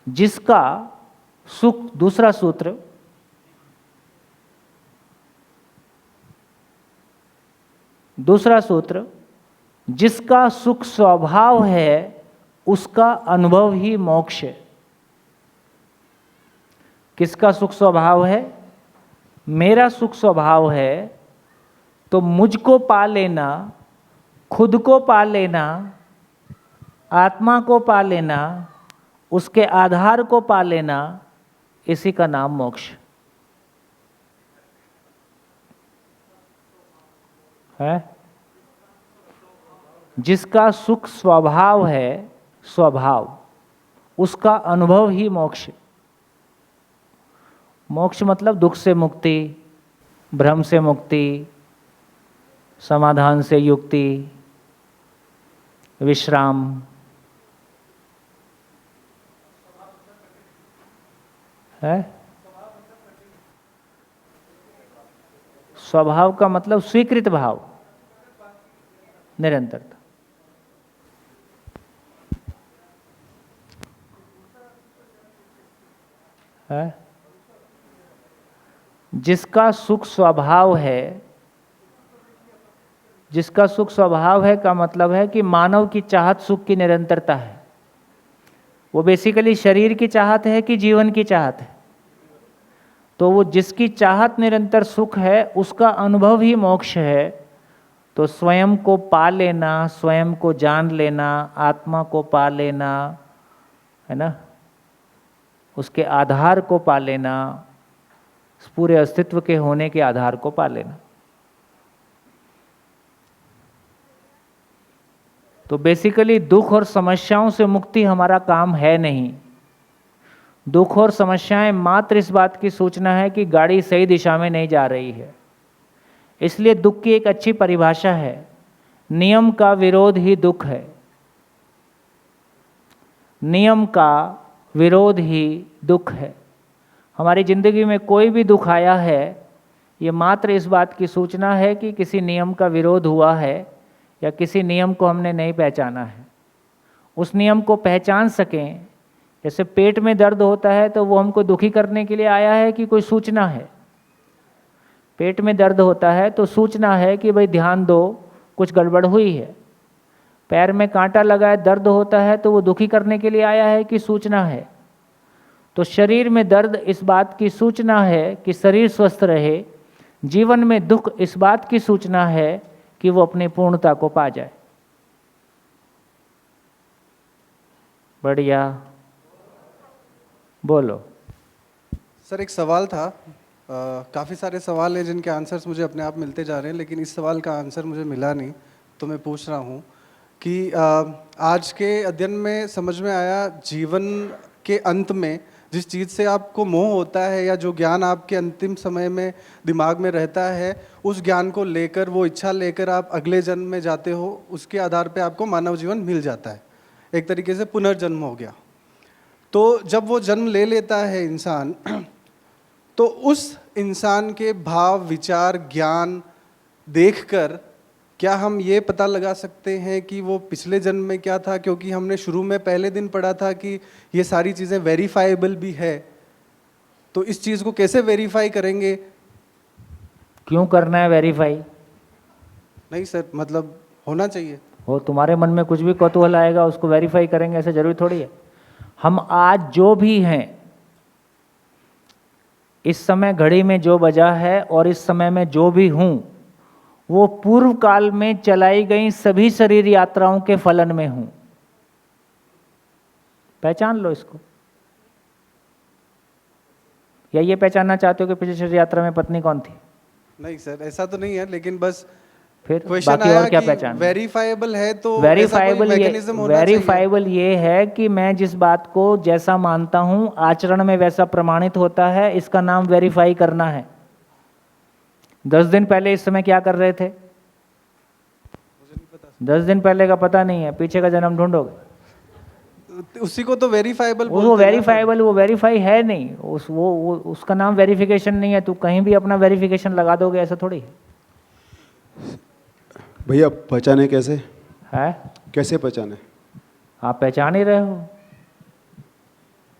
जिसका सुख, दूसरा सूत्र, जिसका सुख स्वभाव है उसका अनुभव ही मोक्ष है। किसका सुख स्वभाव है? मेरा सुख स्वभाव है। तो मुझको पा लेना, खुद को पा लेना, आत्मा को पा लेना, उसके आधार को पा लेना, इसी का नाम मोक्ष है। जिसका सुख स्वभाव है, स्वभाव, उसका अनुभव ही मोक्ष। मोक्ष मतलब दुख से मुक्ति, भ्रम से मुक्ति, समाधान से युक्ति, विश्राम। है स्वभाव का मतलब स्वीकृत भाव, निरंतरता। है जिसका सुख स्वभाव है, जिसका सुख स्वभाव है का मतलब है कि मानव की चाहत सुख की निरंतरता है। वो बेसिकली शरीर की चाहत है कि जीवन की चाहत है? तो वो जिसकी चाहत निरंतर सुख है उसका अनुभव ही मोक्ष है। तो स्वयं को पा लेना, स्वयं को जान लेना, आत्मा को पा लेना, है ना, उसके आधार को पा लेना, इस पूरे अस्तित्व के होने के आधार को पा लेना। तो बेसिकली दुख और समस्याओं से मुक्ति हमारा काम है नहीं। दुख और समस्याएं मात्र इस बात की सूचना है कि गाड़ी सही दिशा में नहीं जा रही है। इसलिए दुख की एक अच्छी परिभाषा है, नियम का विरोध ही दुख है। नियम का विरोध ही दुख है। हमारी जिंदगी में कोई भी दुख आया है, ये मात्र इस बात की सूचना है कि किसी नियम का विरोध हुआ है या किसी नियम को हमने नहीं पहचाना है। उस नियम को पहचान सकें, जैसे पेट में दर्द होता है तो वो हमको दुखी करने के लिए आया है कि कोई सूचना है। पेट में दर्द होता है तो सूचना है कि भाई ध्यान दो, कुछ गड़बड़ हुई है। पैर में कांटा लगा है, दर्द होता है तो वो दुखी करने के लिए आया है कि सूचना है। तो शरीर में दर्द इस बात की सूचना है कि शरीर स्वस्थ रहे। जीवन में दुख इस बात की सूचना है कि वो अपनी पूर्णता को पा जाए। बढ़िया, बोलो। सर एक सवाल था, काफ़ी सारे सवाल हैं जिनके आंसर्स मुझे अपने आप मिलते जा रहे हैं, लेकिन इस सवाल का आंसर मुझे मिला नहीं, तो मैं पूछ रहा हूँ कि आज के अध्ययन में समझ में आया, जीवन के अंत में जिस चीज़ से आपको मोह होता है या जो ज्ञान आपके अंतिम समय में दिमाग में रहता है, उस ज्ञान को लेकर, वो इच्छा लेकर आप अगले जन्म में जाते हो, उसके आधार पे आपको मानव जीवन मिल जाता है। एक तरीके से पुनर्जन्म हो गया। तो जब वो जन्म ले लेता है इंसान, तो उस इंसान के भाव, विचार, ज्ञान देखकर क्या हम ये पता लगा सकते हैं कि वो पिछले जन्म में क्या था? क्योंकि हमने शुरू में पहले दिन पढ़ा था कि ये सारी चीज़ें वेरीफाइबल भी है, तो इस चीज़ को कैसे वेरीफाई करेंगे? क्यों करना है वेरीफाई? नहीं सर, मतलब होना चाहिए। हो, तुम्हारे मन में कुछ भी कौतूहल आएगा उसको वेरीफाई करेंगे, ऐसा जरूरी थोड़ी है। हम आज जो भी हैं, इस समय घड़ी में जो बजा है और इस समय में जो भी हूं, वो पूर्व काल में चलाई गई सभी शरीर यात्राओं के फलन में हूं। पहचान लो इसको। या ये पहचानना चाहते हो कि पिछली शरीर यात्रा में पत्नी कौन थी? नहीं सर, ऐसा तो नहीं है, लेकिन बस फिर क्वेश्चन बाकी आया और क्या कि पहचान? वेरीफाइबल है तो वेरीफाइबल ये है कि मैं जिस बात को जैसा मानता हूं आचरण में वैसा प्रमाणित होता है, इसका नाम वेरीफाई करना है। 10 दिन पहले इस समय क्या कर रहे थे? 10 दिन पहले का पता नहीं है, पीछे का जन्म ढूंढोगे। उसी को तो वेरीफाइबल बोलते हैं। वो वेरीफाइबल, वो वेरीफाई है नहीं, उसका नाम वेरिफिकेशन नहीं है। तू कहीं भी अपना वेरिफिकेशन लगा दोगे, ऐसा थोड़ी है। भैया पहचाने कैसे है? कैसे पहचाने? आप पहचान ही रहे हो।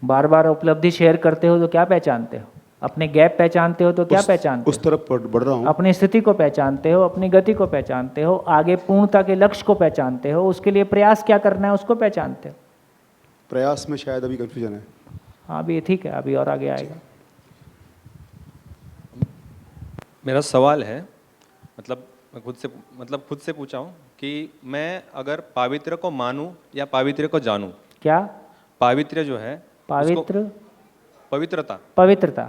बार बार उपलब्धि शेयर करते हो तो क्या पहचानते हो? अपने गैप पहचानते हो तो क्या पहचानते हो? उस तरफ बढ़ रहा हूँ। अपनी स्थिति को पहचानते हो, अपनी गति को पहचानते हो, आगे पूर्णता के लक्ष्य को पहचानते हो, उसके लिए प्रयास क्या करना है उसको पहचानते हो। प्रयास में शायद अभी कंफ्यूजन है। हाँ, अभी ठीक है, अभी और आगे आएगा। मेरा सवाल है, मतलब मैं खुद से पूछा हूँ कि मैं अगर पावित्र्य को मानूं या पावित्र्य को जानूं। क्या? पावित्र्य जो है, पवित्रता,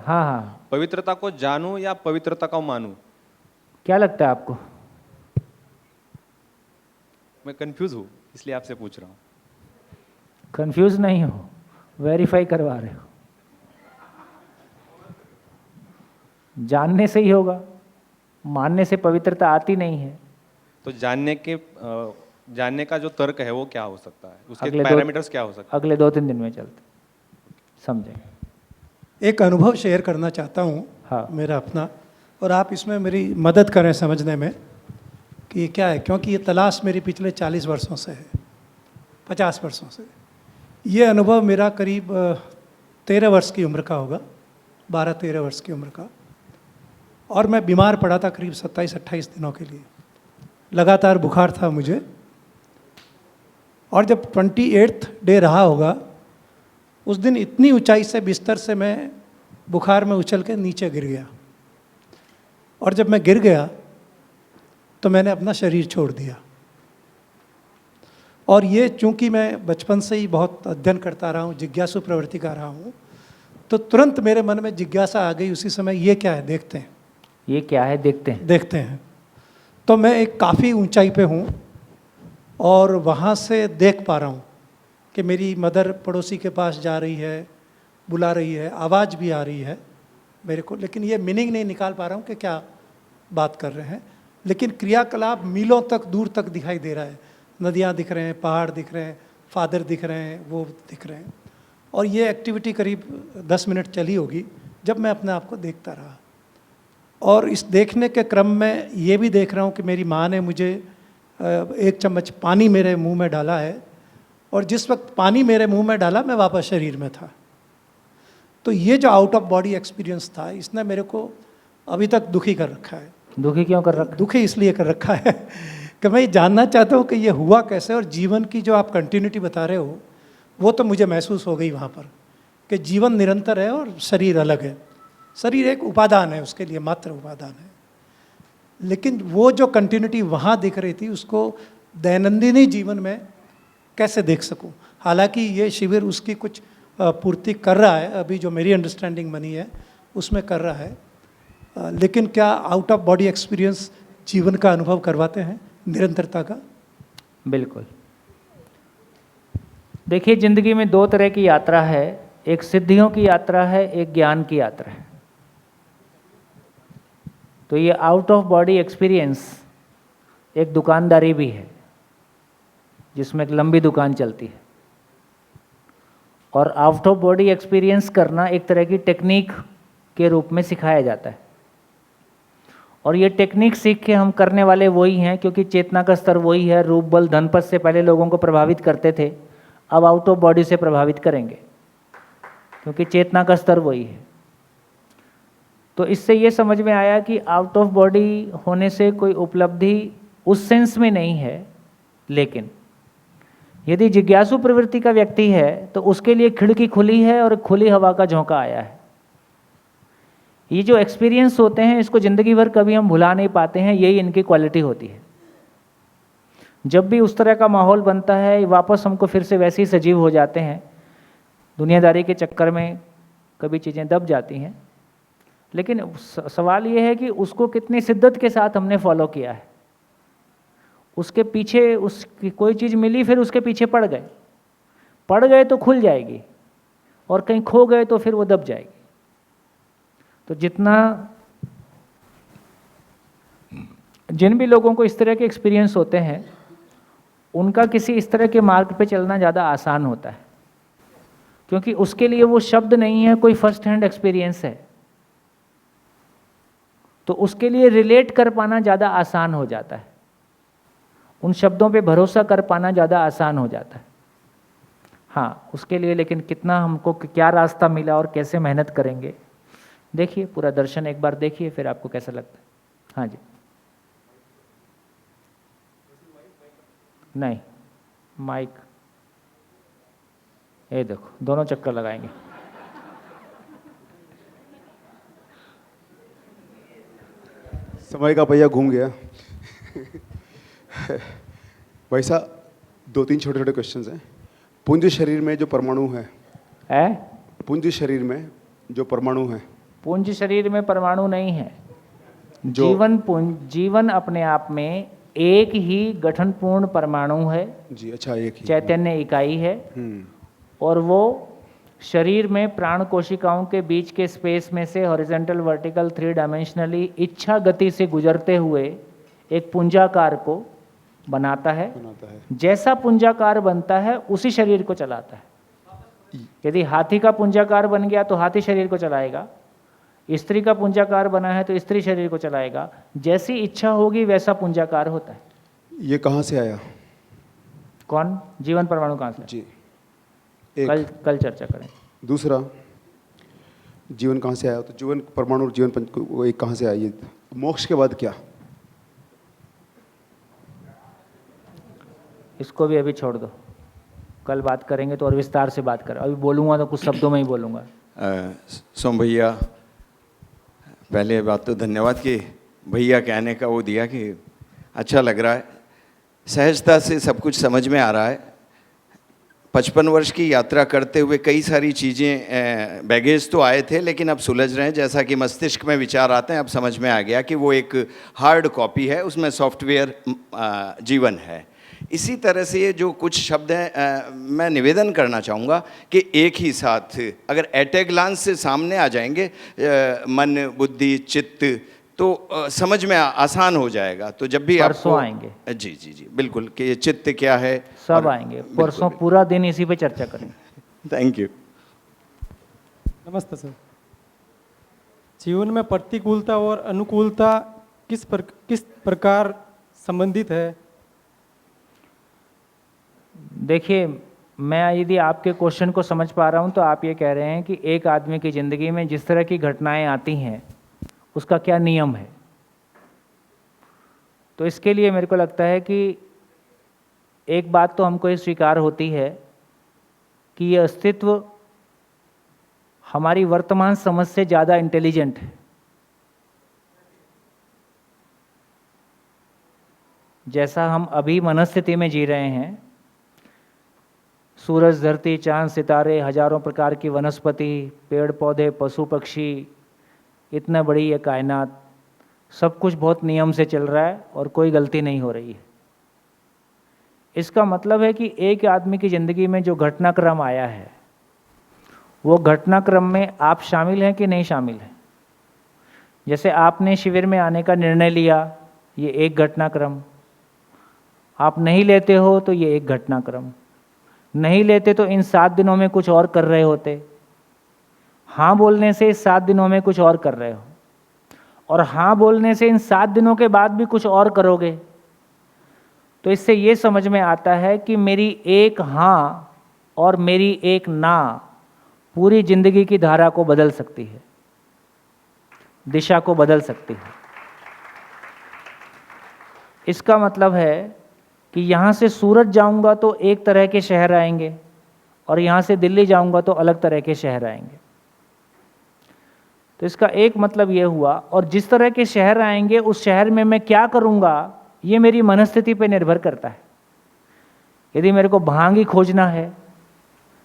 हाँ हाँ, पवित्रता को जानूं या पवित्रता को मानूं? क्या लगता है आपको? मैं कंफ्यूज हूँ, इसलिए आपसे पूछ रहा हूँ। कंफ्यूज नहीं हो, वेरीफाई करवा रहे हो। जानने से ही होगा, मानने से पवित्रता आती नहीं है। तो जानने का जो तर्क है वो क्या हो सकता है? उसके पैरामीटर्स क्या हो सकते हैं? अगले 2-3 दिन में चलते समझे। एक अनुभव शेयर करना चाहता हूँ, हाँ, मेरा अपना, और आप इसमें मेरी मदद करें समझने में कि ये क्या है। क्योंकि ये तलाश मेरी पिछले 40 वर्षों से है, 50 वर्षों से। ये अनुभव मेरा करीब 13 वर्ष की उम्र का होगा, 12-13 वर्ष की उम्र का। और मैं बीमार पड़ा था करीब 27-28 दिनों के लिए, लगातार बुखार था मुझे। और जब 28th डे रहा होगा, उस दिन इतनी ऊंचाई से बिस्तर से मैं बुखार में उछल के नीचे गिर गया। और जब मैं गिर गया तो मैंने अपना शरीर छोड़ दिया। और ये चूंकि मैं बचपन से ही बहुत अध्ययन करता रहा हूँ, जिज्ञासु प्रवृत्ति का रहा हूँ, तो तुरंत मेरे मन में जिज्ञासा आ गई उसी समय, ये क्या है देखते हैं। ये क्या है देखते हैं। तो मैं एक काफ़ी ऊंचाई पे हूँ और वहाँ से देख पा रहा हूँ कि मेरी मदर पड़ोसी के पास जा रही है, बुला रही है, आवाज़ भी आ रही है मेरे को, लेकिन ये मीनिंग नहीं निकाल पा रहा हूँ कि क्या बात कर रहे हैं। लेकिन क्रियाकलाप मीलों तक दूर तक दिखाई दे रहा है। नदियाँ दिख रहे हैं, पहाड़ दिख रहे हैं, फादर दिख रहे हैं, वो दिख रहे हैं। और ये एक्टिविटी करीब 10 मिनट चली होगी जब मैं अपने आप को देखता रहा। और इस देखने के क्रम में ये भी देख रहा हूँ कि मेरी माँ ने मुझे 1 चम्मच पानी मेरे मुंह में डाला है, और जिस वक्त पानी मेरे मुंह में डाला मैं वापस शरीर में था। तो ये जो आउट ऑफ बॉडी एक्सपीरियंस था, इसने मेरे को अभी तक दुखी कर रखा है। दुखी क्यों कर रखा है? दुखी इसलिए कर रखा है कि मैं जानना चाहता हूँ कि ये हुआ कैसे। और जीवन की जो आप कंटिन्यूटी बता रहे हो, वो तो मुझे महसूस हो गई वहाँ पर कि जीवन निरंतर है और शरीर अलग है। शरीर एक उपादान है, उसके लिए मात्र उपादान है। लेकिन वो जो कंटिन्यूटी वहाँ दिख रही थी, उसको दैनंदिनी जीवन में कैसे देख सकूं। हालांकि ये शिविर उसकी कुछ पूर्ति कर रहा है, अभी जो मेरी अंडरस्टैंडिंग बनी है उसमें कर रहा है। लेकिन क्या आउट ऑफ बॉडी एक्सपीरियंस जीवन का अनुभव करवाते हैं, निरंतरता का? बिल्कुल। देखिए, जिंदगी में 2 तरह की यात्रा है, एक सिद्धियों की यात्रा है, एक ज्ञान की यात्रा है। तो ये आउट ऑफ बॉडी एक्सपीरियंस एक दुकानदारी भी है, जिसमें एक लंबी दुकान चलती है। और आउट ऑफ बॉडी एक्सपीरियंस करना एक तरह की टेक्निक के रूप में सिखाया जाता है। और ये टेक्निक सीख के हम करने वाले वही हैं, क्योंकि चेतना का स्तर वही है। रूप बल धनपद से पहले लोगों को प्रभावित करते थे, अब आउट ऑफ बॉडी से प्रभावित करेंगे, क्योंकि चेतना का स्तर वही है। तो इससे ये समझ में आया कि आउट ऑफ बॉडी होने से कोई उपलब्धि उस सेंस में नहीं है। लेकिन यदि जिज्ञासु प्रवृत्ति का व्यक्ति है तो उसके लिए खिड़की खुली है और खुली हवा का झोंका आया है। ये जो एक्सपीरियंस होते हैं, इसको ज़िंदगी भर कभी हम भुला नहीं पाते हैं। यही इनकी क्वालिटी होती है। जब भी उस तरह का माहौल बनता है, वापस हमको फिर से वैसे ही सजीव हो जाते हैं। दुनियादारी के चक्कर में कभी चीज़ें दब जाती हैं, लेकिन सवाल ये है कि उसको कितनी शिद्दत के साथ हमने फॉलो किया है। उसके पीछे उसकी कोई चीज़ मिली, फिर उसके पीछे पड़ गए तो खुल जाएगी, और कहीं खो गए तो फिर वो दब जाएगी। तो जिन भी लोगों को इस तरह के एक्सपीरियंस होते हैं, उनका किसी इस तरह के मार्ग पे चलना ज़्यादा आसान होता है, क्योंकि उसके लिए वो शब्द नहीं है, कोई फर्स्ट हैंड एक्सपीरियंस है। तो उसके लिए रिलेट कर पाना ज़्यादा आसान हो जाता है, उन शब्दों पे भरोसा कर पाना ज़्यादा आसान हो जाता है। हाँ, उसके लिए लेकिन कितना हमको क्या रास्ता मिला और कैसे मेहनत करेंगे, देखिए पूरा दर्शन एक बार देखिए, फिर आपको कैसा लगता है। हाँ जी, नहीं माइक, ये देखो दोनों चक्कर लगाएंगे। समय का पहिया घूम गया। भाई साहब, 2-3 छोटे छोटे क्वेश्चंस हैं। पुंज शरीर में जो परमाणु है, पुंज शरीर में जो परमाणु है, पुंज शरीर में परमाणु नहीं है। जीवन अपने आप में एक ही गठनपूर्ण परमाणु है जी। अच्छा, एक ही चैतन्य इकाई है, और वो शरीर में प्राण कोशिकाओं के बीच के स्पेस में से हॉरिजॉन्टल वर्टिकल 3 डायमेंशनली इच्छा गति से गुजरते हुए एक पुंजाकार को बनाता है। जैसा पुंजाकार बनता है उसी शरीर को चलाता है। यदि हाथी का पुंजाकार बन गया तो हाथी शरीर को चलाएगा, स्त्री का पुंजाकार बना है तो स्त्री शरीर को चलाएगा। जैसी इच्छा होगी वैसा पुंजाकार होता है। ये कहाँ से आया? कौन? जीवन परमाणु कहाँ से? जी, कल चर्चा करें। दूसरा, जीवन कहाँ से आया? तो जीवन परमाणु, जीवन पंच एक कहाँ से आया? ये मोक्ष के बाद क्या? इसको भी अभी छोड़ दो, कल बात करेंगे तो और विस्तार से बात करें। अभी बोलूँगा तो कुछ शब्दों में ही बोलूँगा। सोम भैया, पहले बात तो धन्यवाद कि भैया कहने का वो दिया कि अच्छा लग रहा है, सहजता से सब कुछ समझ में आ रहा है। 55 वर्ष की यात्रा करते हुए कई सारी चीज़ें, बैगेज तो आए थे लेकिन अब सुलझ रहे हैं। जैसा कि मस्तिष्क में विचार आते हैं, अब समझ में आ गया कि वो एक हार्ड कॉपी है, उसमें सॉफ्टवेयर जीवन है। इसी तरह से ये जो कुछ शब्द हैं, मैं निवेदन करना चाहूँगा कि एक ही साथ अगर एट ए ग्लांस से सामने आ जाएंगे मन, बुद्धि, चित्त, तो समझ में आसान हो जाएगा। तो जब भी परसों आएंगे। जी जी जी बिल्कुल, कि ये चित्त क्या है, सब आएंगे परसों, पूरा दिन इसी पे चर्चा करेंगे। Thank you. नमस्ते सर। जीवन में प्रतिकूलता और अनुकूलता किस प्रकार संबंधित है? देखिए, मैं यदि आपके क्वेश्चन को समझ पा रहा हूँ तो आप ये कह रहे हैं कि एक आदमी की ज़िंदगी में जिस तरह की घटनाएं आती हैं उसका क्या नियम है। तो इसके लिए मेरे को लगता है कि एक बात तो हमको ये स्वीकार होती है कि ये अस्तित्व हमारी वर्तमान समझ से ज़्यादा इंटेलिजेंट है। जैसा हम अभी मनस्थिति में जी रहे हैं, सूरज, धरती, चांद, सितारे, हजारों प्रकार की वनस्पति, पेड़ पौधे, पशु पक्षी, इतना बड़ी ये कायनात, सब कुछ बहुत नियम से चल रहा है और कोई गलती नहीं हो रही है। इसका मतलब है कि एक आदमी की ज़िंदगी में जो घटनाक्रम आया है, वो घटनाक्रम में आप शामिल हैं कि नहीं शामिल हैं। जैसे आपने शिविर में आने का निर्णय लिया, ये एक घटनाक्रम। आप नहीं लेते हो तो ये एक घटनाक्रम। नहीं लेते तो इन 7 दिनों में कुछ और कर रहे होते। हाँ बोलने से इस 7 दिनों में कुछ और कर रहे हो, और हाँ बोलने से इन 7 दिनों के बाद भी कुछ और करोगे। तो इससे ये समझ में आता है कि मेरी एक हाँ और मेरी एक ना पूरी जिंदगी की धारा को बदल सकती है, दिशा को बदल सकती है। इसका मतलब है कि यहाँ से सूरत जाऊँगा तो एक तरह के शहर आएंगे और यहाँ से दिल्ली जाऊँगा तो अलग तरह के शहर आएंगे। तो इसका एक मतलब ये हुआ, और जिस तरह के शहर आएंगे उस शहर में मैं क्या करूँगा ये मेरी मनस्थिति पे निर्भर करता है। यदि मेरे को भांग ही खोजना है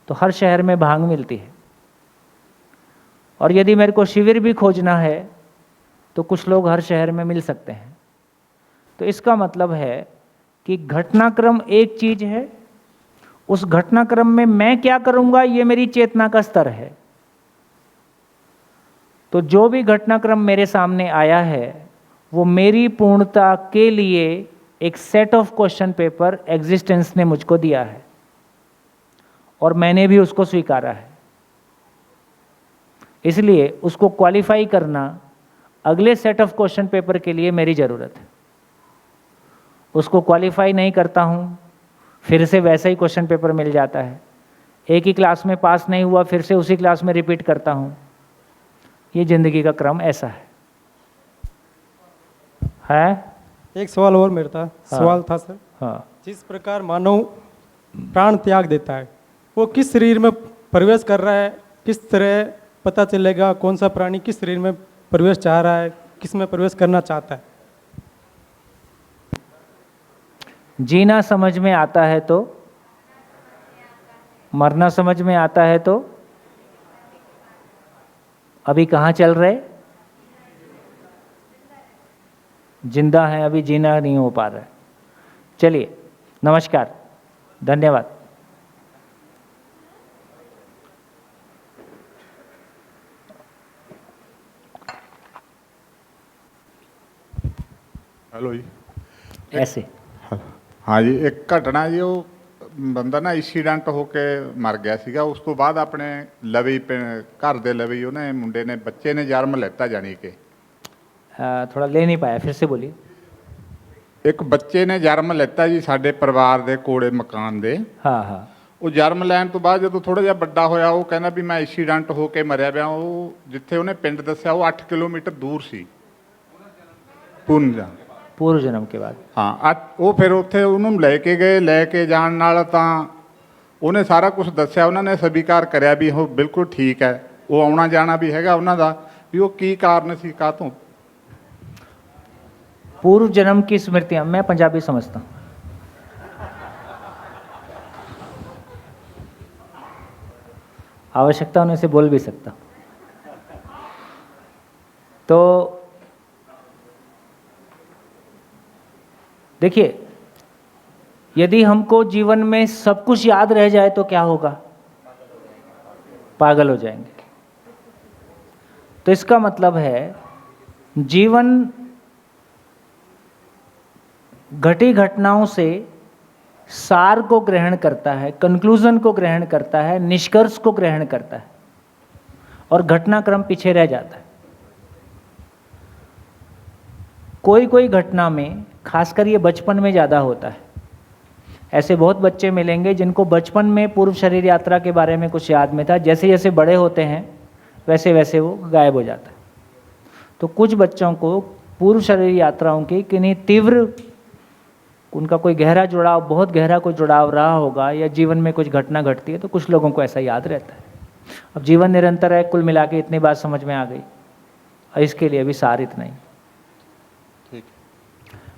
तो हर शहर में भांग मिलती है, और यदि मेरे को शिविर भी खोजना है तो कुछ लोग हर शहर में मिल सकते हैं। तो इसका मतलब है कि घटनाक्रम एक चीज है, उस घटनाक्रम में मैं क्या करूंगा ये मेरी चेतना का स्तर है। तो जो भी घटनाक्रम मेरे सामने आया है वो मेरी पूर्णता के लिए एक set of question paper existence ने मुझको दिया है, और मैंने भी उसको स्वीकारा है। इसलिए उसको क्वालिफाई करना अगले सेट ऑफ क्वेश्चन पेपर के लिए मेरी ज़रूरत है। उसको क्वालिफाई नहीं करता हूँ, फिर से वैसा ही क्वेश्चन पेपर मिल जाता है। एक ही क्लास में पास नहीं हुआ, फिर से उसी क्लास में रिपीट करता हूँ। ये ज़िंदगी का क्रम ऐसा है। एक सवाल और मेरा था। हाँ। सवाल था सर, हाँ, जिस प्रकार मानव प्राण त्याग देता है वो किस शरीर में प्रवेश कर रहा है, किस तरह पता चलेगा कौन सा प्राणी किस शरीर में प्रवेश चाह रहा है, किस में प्रवेश करना चाहता है? जीना समझ में आता है तो, मरना समझ में आता है तो, अभी कहाँ चल रहे? जिंदा है, अभी जीना नहीं हो पा रहा है। चलिए, नमस्कार, धन्यवाद। हेलो जी। ऐसे हाँ जी, एक घटना जी, वो ਬੰਦਾ ਨਾ ਐਕਸੀਡੈਂਟ ਹੋ ਕੇ ਮਰ ਗਿਆ ਸੀਗਾ। ਉਸ ਤੋਂ ਬਾਅਦ ਆਪਣੇ ਲਵੀ ਘਰ ਦੇ ਲਵੀ ਉਹਨੇ ਮੁੰਡੇ ਨੇ ਬੱਚੇ ਨੇ ਜਨਮ ਲੈਤਾ, ਜਾਣੀ ਕਿ थोड़ा ले नहीं पाया, फिर से बोलिए। ਇੱਕ ਬੱਚੇ ਨੇ ਜਨਮ ਲੈਤਾ ਜੀ ਸਾਡੇ ਪਰਿਵਾਰ ਦੇ ਕੋਲੇ ਮਕਾਨ ਦੇ। हाँ हाँ। ਉਹ ਜਨਮ ਲੈਣ ਤੋਂ ਬਾਅਦ ਜਦੋਂ ਥੋੜਾ ਜਿਹਾ ਵੱਡਾ ਹੋਇਆ ਉਹ ਕਹਿੰਦਾ ਵੀ ਮੈਂ ਐਕਸੀਡੈਂਟ ਹੋ ਕੇ ਮਰਿਆ ਪਿਆ। ਉਹ ਜਿੱਥੇ ਉਹਨੇ ਪਿੰਡ ਦੱਸਿਆ ਉਹ 8 ਕਿਲੋਮੀਟਰ ਦੂਰ ਸੀ। पूर्व जन्म के बाद हाँ, ਉਹ ਫਿਰ ਉੱਥੇ ਉਹਨੂੰ ਲੈ ਕੇ ਗਏ। ਲੈ ਕੇ ਜਾਣ ਨਾਲ ਤਾਂ ਉਹਨੇ ਸਾਰਾ ਕੁਝ ਦੱਸਿਆ, ਉਹਨਾਂ ਨੇ ਸਵੀਕਾਰ ਕਰਿਆ ਵੀ ਉਹ ਬਿਲਕੁਲ ਠੀਕ ਹੈ। ਉਹ ਆਉਣਾ ਜਾਣਾ ਵੀ ਹੈਗਾ ਉਹਨਾਂ ਦਾ, ਵੀ ਉਹ ਕੀ ਕਾਰਨ ਸੀ, ਕਾਹਤੋਂ? पूर्व जन्म की स्मृतियां, मैं पंजाबी समझता हूं, आवश्यकता होने से बोल भी सकता। तो देखिए, यदि हमको जीवन में सब कुछ याद रह जाए तो क्या होगा? पागल हो जाएंगे। तो इसका मतलब है जीवन घटी घटनाओं से सार को ग्रहण करता है, कंक्लूजन को ग्रहण करता है, निष्कर्ष को ग्रहण करता है, और घटनाक्रम पीछे रह जाता है। कोई कोई घटना में, खासकर ये बचपन में ज़्यादा होता है, ऐसे बहुत बच्चे मिलेंगे जिनको बचपन में पूर्व शरीर यात्रा के बारे में कुछ याद में था, जैसे जैसे बड़े होते हैं वैसे वैसे वो गायब हो जाता है। तो कुछ बच्चों को पूर्व शरीर यात्राओं की किन्हीं तीव्र, उनका कोई गहरा जुड़ाव, बहुत गहरा कोई जुड़ाव रहा होगा, या जीवन में कुछ घटना घटती है तो कुछ लोगों को ऐसा याद रहता है। अब जीवन निरंतर है, कुल मिला के इतनी बात समझ में आ गई, और इसके लिए भी सार इतना ही।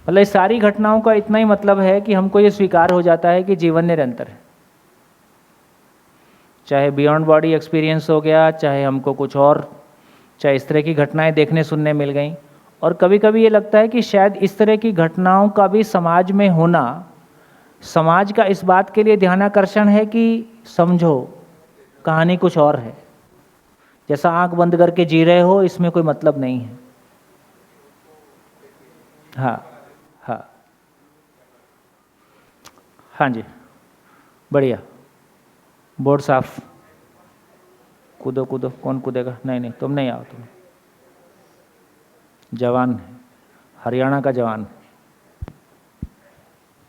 मतलब इस सारी घटनाओं का इतना ही मतलब है कि हमको ये स्वीकार हो जाता है कि जीवन निरंतर है, चाहे बियॉन्ड बॉडी एक्सपीरियंस हो गया, चाहे हमको कुछ और, चाहे इस तरह की घटनाएं देखने सुनने मिल गई। और कभी कभी ये लगता है कि शायद इस तरह की घटनाओं का भी समाज में होना समाज का इस बात के लिए ध्यानाकर्षण है कि समझो कहानी कुछ और है, जैसा आंख बंद करके जी रहे हो, इसमें कोई मतलब नहीं है। हाँ हाँ हाँ जी, बढ़िया। बोर्ड साफ। कूदो कूदो, कौन कूदेगा? नहीं नहीं, तुम नहीं आओ, तुम जवान है, हरियाणा का जवान।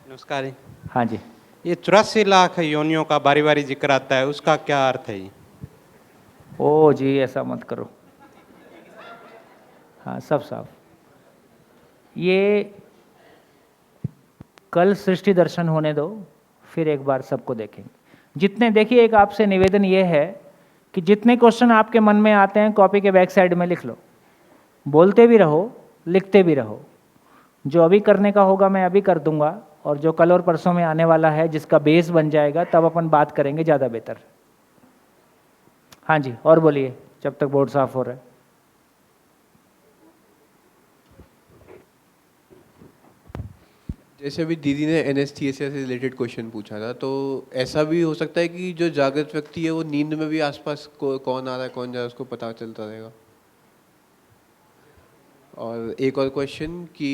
नमस्कार। हाँ जी। ये 84 लाख योनियों का बारी बारी जिक्र आता है, उसका क्या अर्थ है? ओ जी, ऐसा मत करो। हाँ, सब साफ। ये कल सृष्टि दर्शन होने दो, फिर एक बार सबको देखेंगे। जितने, देखिए, एक आपसे निवेदन ये है कि जितने क्वेश्चन आपके मन में आते हैं कॉपी के बैक साइड में लिख लो, बोलते भी रहो, लिखते भी रहो। जो अभी करने का होगा मैं अभी कर दूंगा, और जो कल और परसों में आने वाला है जिसका बेस बन जाएगा, तब अपन बात करेंगे, ज़्यादा बेहतर। हाँ जी, और बोलिए जब तक बोर्ड साफ हो रहा है। जैसे अभी दीदी ने एनेस्थीसिया से रिलेटेड क्वेश्चन पूछा था, तो ऐसा भी हो सकता है कि जो जागृत व्यक्ति है वो नींद में भी आसपास कौन आ रहा है कौन जा रहा है उसको पता चलता रहेगा। और एक और क्वेश्चन कि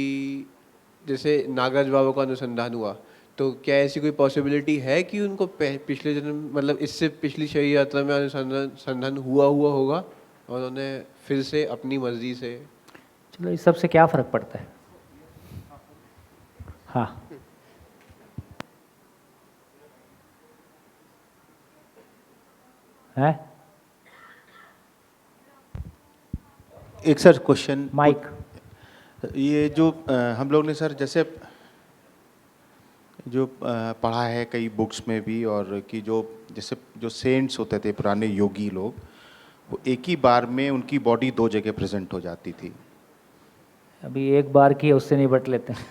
जैसे नागराज बाबा का अनुसंधान हुआ, तो क्या ऐसी कोई पॉसिबिलिटी है कि उनको पिछले जन्म, मतलब इससे पिछली शरीर यात्रा में अनुसंधान हुआ होगा और उन्हें फिर से अपनी मर्जी से? चलो, इस सब से क्या फ़र्क पड़ता है? हाँ, है एक सर क्वेश्चन, माइक। ये जो हम लोग ने सर जैसे जो पढ़ा है कई बुक्स में भी, और कि जो जैसे जो सेंट्स होते थे पुराने योगी लोग, वो एक ही बार में उनकी बॉडी 2 जगह प्रेजेंट हो जाती थी। अभी एक बार की है, उससे निपट लेते हैं।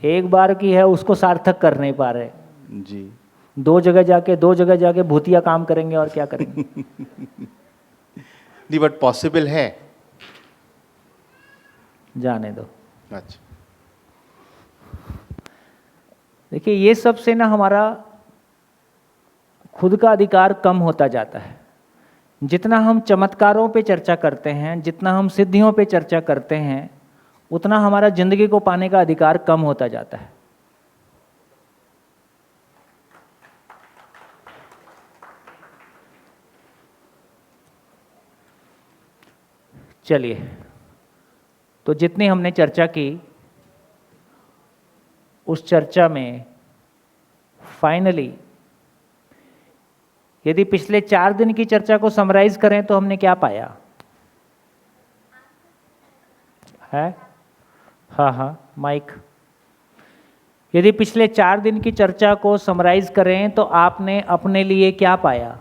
एक बार की है, उसको सार्थक कर नहीं पा रहे जी। 2 जगह जाके भूतिया काम करेंगे, और क्या करेंगे? नहीं, बट पॉसिबल है, जाने दो। अच्छा, देखिए, ये सब से ना हमारा खुद का अधिकार कम होता जाता है। जितना हम चमत्कारों पे चर्चा करते हैं, जितना हम सिद्धियों पे चर्चा करते हैं, उतना हमारा जिंदगी को पाने का अधिकार कम होता जाता है। चलिए, तो जितनी हमने चर्चा की, उस चर्चा में फाइनली यदि पिछले 4 दिन की चर्चा को समराइज करें तो हमने क्या पाया है? हाँ हाँ, माइक। यदि पिछले 4 दिन की चर्चा को समराइज करें तो आपने अपने लिए क्या पाया?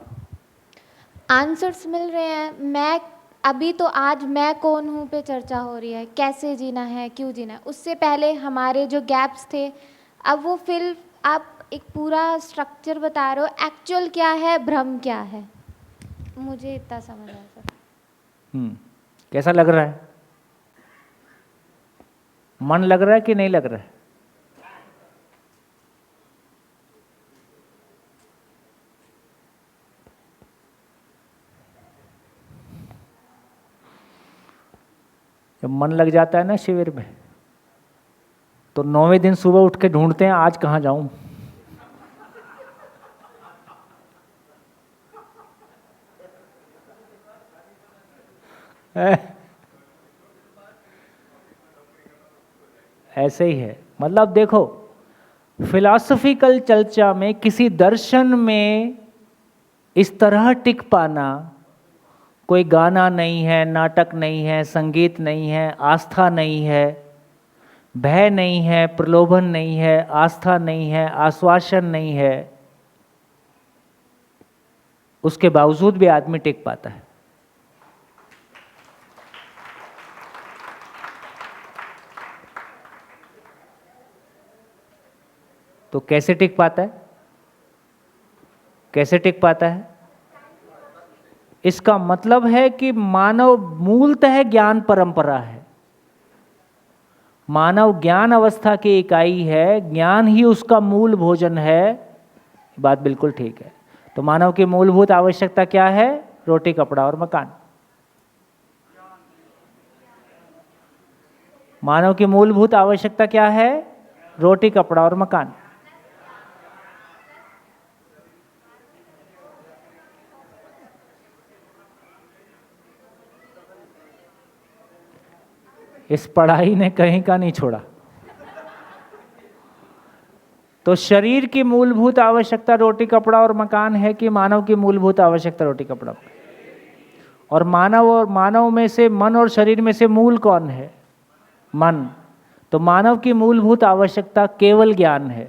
आंसर्स मिल रहे हैं। मैं अभी तो आज मैं कौन हूँ पे चर्चा हो रही है, कैसे जीना है, क्यों जीना है। उससे पहले हमारे जो गैप्स थे, अब वो फिल आप एक पूरा स्ट्रक्चर बता रहे हो, एक्चुअल क्या है, भ्रम क्या है। मुझे इतना समझ आया सर। कैसा लग रहा है? मन लग रहा है कि नहीं लग रहा है? जब मन लग जाता है ना शिविर में, तो 9वें दिन सुबह उठ के ढूंढते हैं आज कहाँ जाऊं। ऐसे ही है। मतलब देखो, फिलॉसफिकल चर्चा में, किसी दर्शन में इस तरह टिक पाना, कोई गाना नहीं है, नाटक नहीं है, संगीत नहीं है, आस्था नहीं है, भय नहीं है, प्रलोभन नहीं है, आस्था नहीं है, आश्वासन नहीं है, उसके बावजूद भी आदमी टिक पाता है। तो कैसे टिक पाता है? कैसे टिक पाता है? इसका मतलब है कि मानव मूलतः ज्ञान परंपरा है। मानव ज्ञान अवस्था की इकाई है, ज्ञान ही उसका मूल भोजन है। बात बिल्कुल ठीक है। तो मानव की मूलभूत आवश्यकता क्या है? रोटी, कपड़ा और मकान। मानव की मूलभूत आवश्यकता क्या है? रोटी, कपड़ा और मकान। इस पढ़ाई ने कहीं का नहीं छोड़ा। तो शरीर की मूलभूत आवश्यकता रोटी, कपड़ा और मकान है कि मानव की मूलभूत आवश्यकता रोटी, कपड़ा? और मानव में से, मन और शरीर में से मूल कौन है? मन। तो मानव की मूलभूत आवश्यकता केवल ज्ञान है,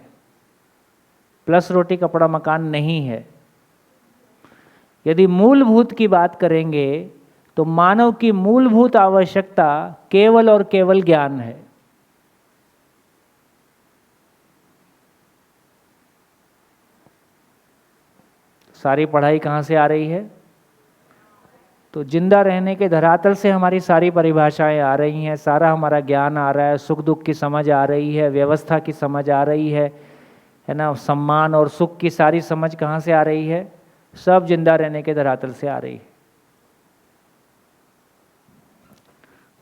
प्लस रोटी, कपड़ा, मकान नहीं है। यदि मूलभूत की बात करेंगे तो मानव की मूलभूत आवश्यकता केवल और केवल ज्ञान है। सारी पढ़ाई कहाँ से आ रही है? तो जिंदा रहने के धरातल से हमारी सारी परिभाषाएं आ रही हैं, सारा हमारा ज्ञान आ रहा है, सुख दुख की समझ आ रही है, व्यवस्था की समझ आ रही है ना, सम्मान और सुख की सारी समझ कहाँ से आ रही है? सब जिंदा रहने के धरातल से आ रही है।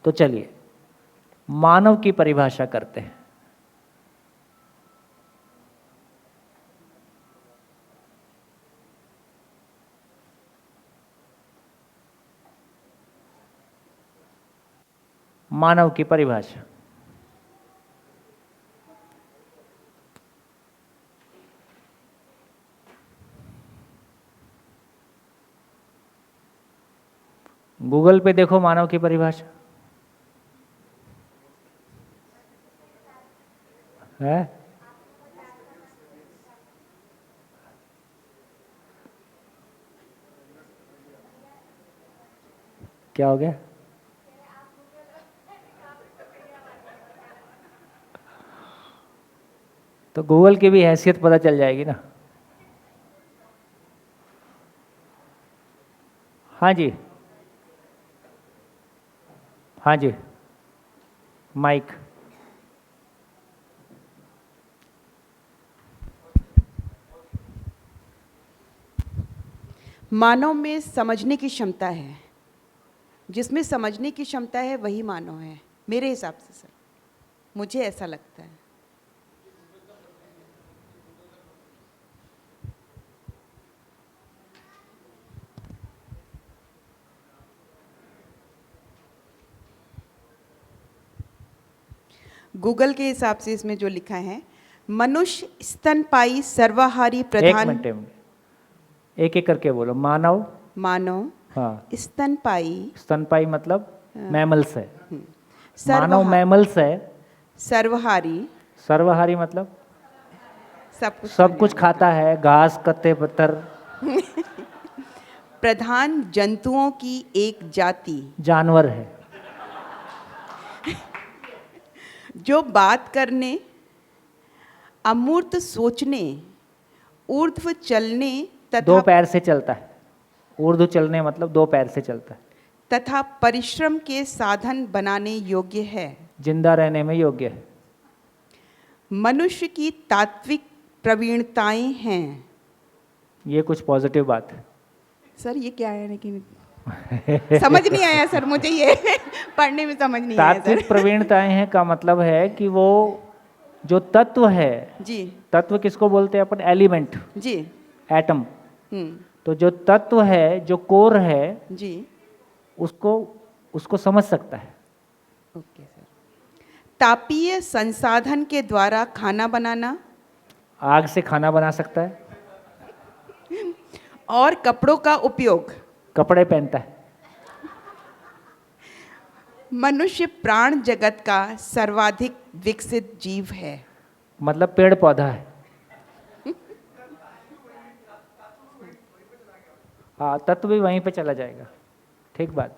तो चलिए मानव की परिभाषा करते हैं। मानव की परिभाषा। गूगल पे देखो मानव की परिभाषा है। क्या हो गया? तो गूगल की भी हैसियत पता चल जाएगी ना। हाँ जी, हाँ जी, माइक। मानव में समझने की क्षमता है, जिसमें समझने की क्षमता है वही मानव है, मेरे हिसाब से सर, मुझे ऐसा लगता है। गूगल के हिसाब से इसमें जो लिखा है, मनुष्य स्तनपाई सर्वाहारी प्रधान। एक मिनट, एक एक करके बोलो। मानव, मानव, हाँ, स्तनपाई। स्तनपाई मतलब मैमल्स है। सर्वहारी, मानव मैमल्स है। सर्वहारी, सर्वहारी मतलब सब कुछ खाता है, घास, कत्ते, पत्थर। प्रधान जंतुओं की एक जाति जानवर है। जो बात करने, अमूर्त सोचने, ऊर्ध्व चलने दो तथा पैर से चलता है। ऊर्ध्व चलने मतलब दो पैर से चलता है। तथा परिश्रम के साधन बनाने योग्य है। जिंदा रहने में योग्य है। मनुष्य की तात्विक प्रवीणताएं हैं। ये कुछ पॉजिटिव बात है। सर ये क्या है, लेकिन समझ नहीं आया सर मुझे, ये पढ़ने में समझ नहीं आया सर। तात्विक प्रवीणताएं हैं का मतलब है कि वो जो तत्व है जी, तत्व किसको बोलते हैं अपन? Element G, atom. तो जो तत्व है, जो कोर है जी, उसको समझ सकता है। Okay sir. तापीय संसाधन के द्वारा खाना बनाना, आग से खाना बना सकता है। और कपड़ों का उपयोग, कपड़े पहनता है। मनुष्य प्राण जगत का सर्वाधिक विकसित जीव है। मतलब पेड़ पौधा है। हाँ, तत्व भी वहीं पे चला जाएगा। ठीक बात।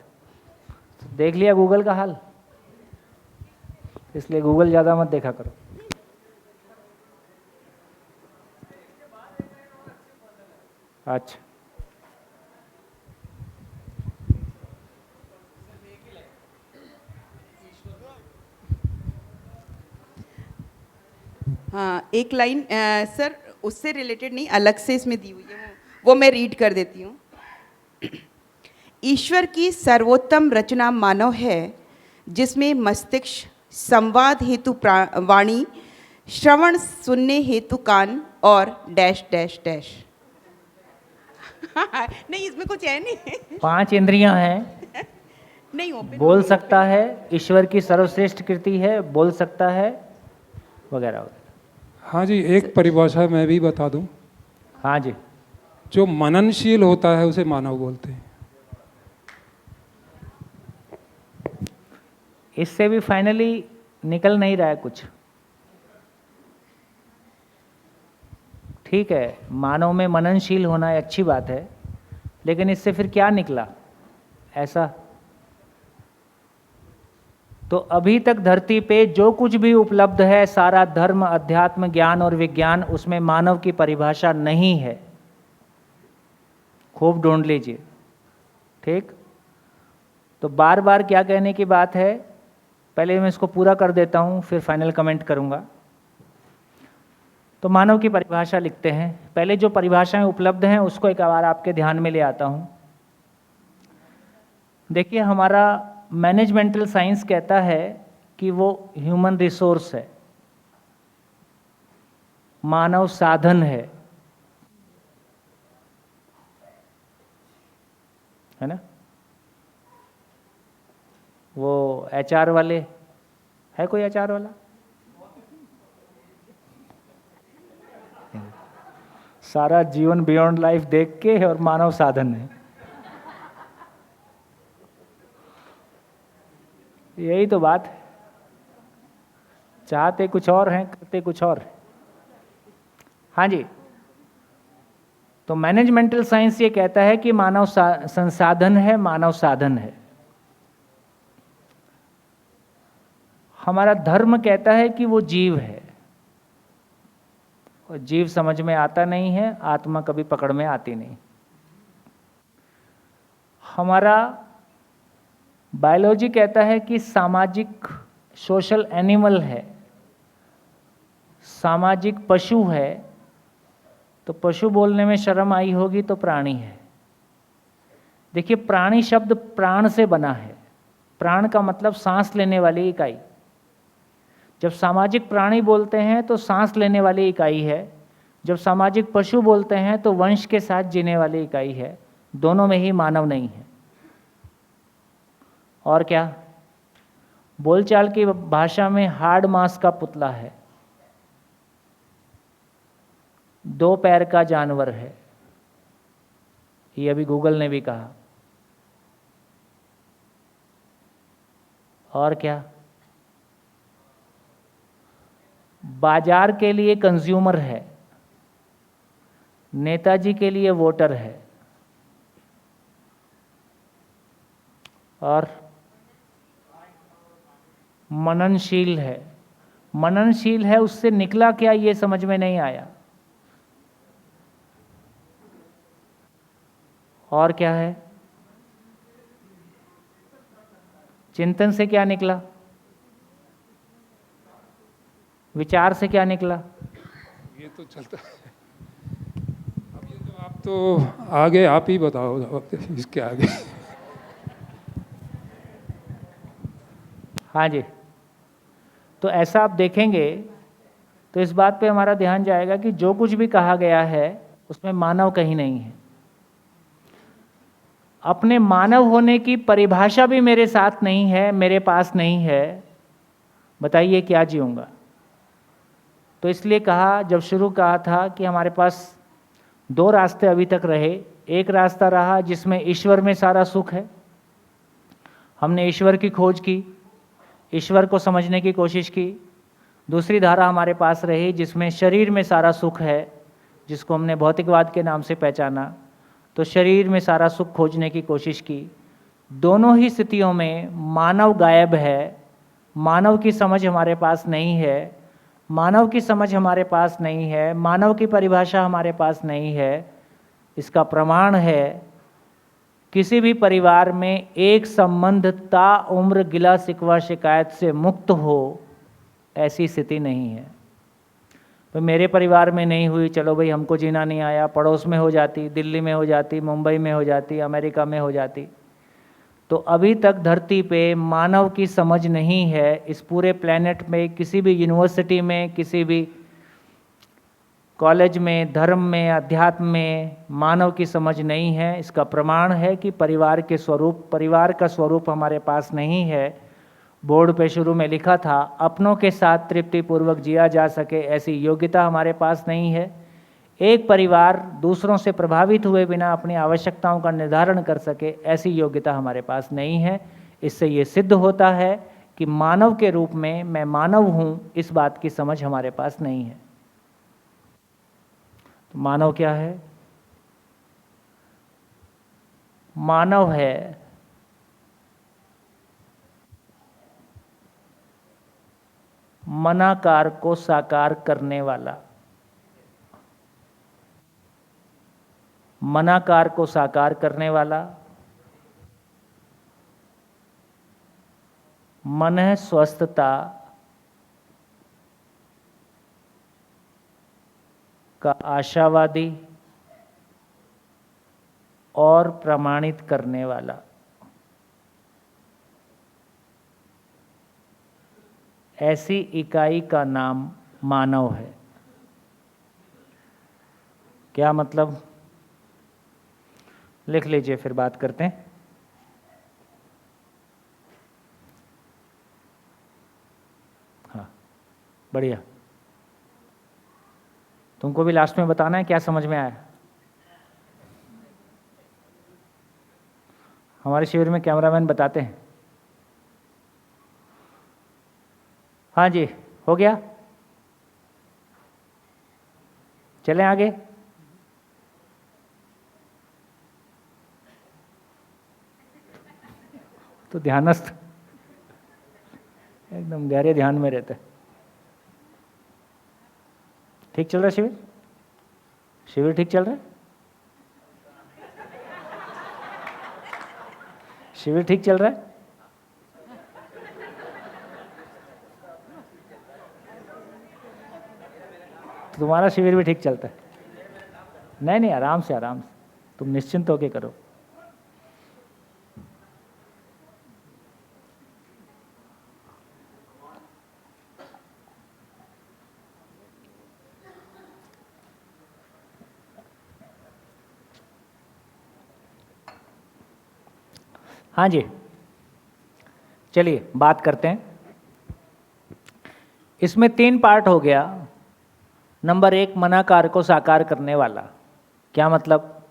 देख लिया गूगल का हाल, इसलिए गूगल ज़्यादा मत देखा करो। अच्छा, हाँ, एक लाइन सर उससे रिलेटेड नहीं, अलग से इसमें दी हुई है, वो मैं रीड कर देती हूँ। ईश्वर की सर्वोत्तम रचना मानव है, जिसमें मस्तिष्क, संवाद हेतु वाणी, श्रवण सुनने हेतु कान और डैश डैश डैश। नहीं, इसमें कुछ है नहीं। 5 इंद्रियां हैं। नहीं बोल सकता है, ईश्वर की सर्वश्रेष्ठ कृति है, बोल सकता है, वगैरह वगैरह। हाँ जी, एक परिभाषा मैं भी बता दूं। हाँ जी। जो मननशील होता है उसे मानव बोलते हैं। इससे भी फाइनली निकल नहीं रहा है कुछ। ठीक है, मानव में मननशील होना अच्छी बात है, लेकिन इससे फिर क्या निकला ऐसा? तो अभी तक धरती पे जो कुछ भी उपलब्ध है, सारा धर्म, अध्यात्म, ज्ञान और विज्ञान, उसमें मानव की परिभाषा नहीं है। खूब ढूंढ लीजिए। ठीक, तो बार बार क्या कहने की बात है, पहले मैं इसको पूरा कर देता हूँ, फिर फाइनल कमेंट करूँगा। तो मानव की परिभाषा लिखते हैं। पहले जो परिभाषाएं उपलब्ध हैं उसको एक बार आपके ध्यान में ले आता हूँ। देखिए, हमारा मैनेजमेंटल साइंस कहता है कि वो ह्यूमन रिसोर्स है, मानव साधन है ना? वो एचआर वाले, है कोई एचआर वाला? सारा जीवन बियॉन्ड लाइफ देख के और मानव साधन है। यही तो बात है। चाहते कुछ और हैं, करते कुछ और हैं। हाँ जी, तो मैनेजमेंटल साइंस ये कहता है कि मानव संसाधन है, मानव साधन है। हमारा धर्म कहता है कि वो जीव है, और जीव समझ में आता नहीं है, आत्मा कभी पकड़ में आती नहीं। हमारा बायोलॉजी कहता है कि सामाजिक, सोशल एनिमल है, सामाजिक पशु है। तो पशु बोलने में शर्म आई होगी तो प्राणी है। देखिए, प्राणी शब्द प्राण से बना है। प्राण का मतलब सांस लेने वाली इकाई। जब सामाजिक प्राणी बोलते हैं तो सांस लेने वाली इकाई है, जब सामाजिक पशु बोलते हैं तो वंश के साथ जीने वाली इकाई है। दोनों में ही मानव नहीं है। और क्या, बोलचाल की भाषा में हार्ड मांस का पुतला है, 2 पैर का जानवर है, ये अभी गूगल ने भी कहा। और क्या, बाजार के लिए कंज्यूमर है, नेताजी के लिए वोटर है, और मननशील है। मननशील है, उससे निकला क्या ये समझ में नहीं आया। और क्या है? चिंतन से क्या निकला? विचार से क्या निकला? ये तो चलता है। अब ये तो आप तो आगे आप ही बताओ इसके आगे। हाँ जी, तो ऐसा आप देखेंगे तो इस बात पे हमारा ध्यान जाएगा कि जो कुछ भी कहा गया है उसमें मानव कहीं नहीं है। अपने मानव होने की परिभाषा भी मेरे साथ नहीं है, मेरे पास नहीं है। बताइए क्या जीऊँगा? तो इसलिए कहा, जब शुरू कहा था कि हमारे पास दो रास्ते अभी तक रहे। एक रास्ता रहा जिसमें ईश्वर में सारा सुख है, हमने ईश्वर की खोज की, ईश्वर को समझने की कोशिश की। दूसरी धारा हमारे पास रही जिसमें शरीर में सारा सुख है, जिसको हमने भौतिकवाद के नाम से पहचाना। तो शरीर में सारा सुख खोजने की कोशिश की। दोनों ही स्थितियों में मानव गायब है, मानव की समझ हमारे पास नहीं है, मानव की समझ हमारे पास नहीं है, मानव की परिभाषा हमारे पास नहीं है। इसका प्रमाण है किसी भी परिवार में एक संबंध ताउम्र गिला शिकवा शिकायत से मुक्त हो, ऐसी स्थिति नहीं है। तो मेरे परिवार में नहीं हुई, चलो भाई हमको जीना नहीं आया, पड़ोस में हो जाती, दिल्ली में हो जाती, मुंबई में हो जाती, अमेरिका में हो जाती। तो अभी तक धरती पे मानव की समझ नहीं है। इस पूरे प्लेनेट में किसी भी यूनिवर्सिटी में, किसी भी कॉलेज में, धर्म में, अध्यात्म में मानव की समझ नहीं है। इसका प्रमाण है कि परिवार का स्वरूप हमारे पास नहीं है। बोर्ड पे शुरू में लिखा था, अपनों के साथ तृप्तिपूर्वक जिया जा सके ऐसी योग्यता हमारे पास नहीं है। एक परिवार दूसरों से प्रभावित हुए बिना अपनी आवश्यकताओं का निर्धारण कर सके, ऐसी योग्यता हमारे पास नहीं है। इससे ये सिद्ध होता है कि मानव के रूप में मैं मानव हूँ, इस बात की समझ हमारे पास नहीं है। तो मानव क्या है? मानव है मनाकार को साकार करने वाला। मनाकार को साकार करने वाला, मन स्वस्थता का आशावादी और प्रमाणित करने वाला। ऐसी इकाई का नाम मानव है। क्या मतलब? लिख लीजिए, फिर बात करते हैं। हाँ, बढ़िया। तुमको भी लास्ट में बताना है क्या समझ में आया। हमारे शिविर में कैमरामैन बताते हैं। हाँ जी, हो गया? चलें आगे। तो ध्यानस्थ एकदम गहरे ध्यान में रहते। ठीक चल रहा है शिविर? शिविर ठीक चल रहा है? शिविर ठीक चल रहा है? तो तुम्हारा शिविर भी ठीक चलता है? नहीं नहीं, आराम से आराम से, तुम निश्चिंत होके करो। हाँ जी, चलिए बात करते हैं। इसमें 3 पार्ट हो गया। नंबर 1, मनाकार को साकार करने वाला। क्या मतलब?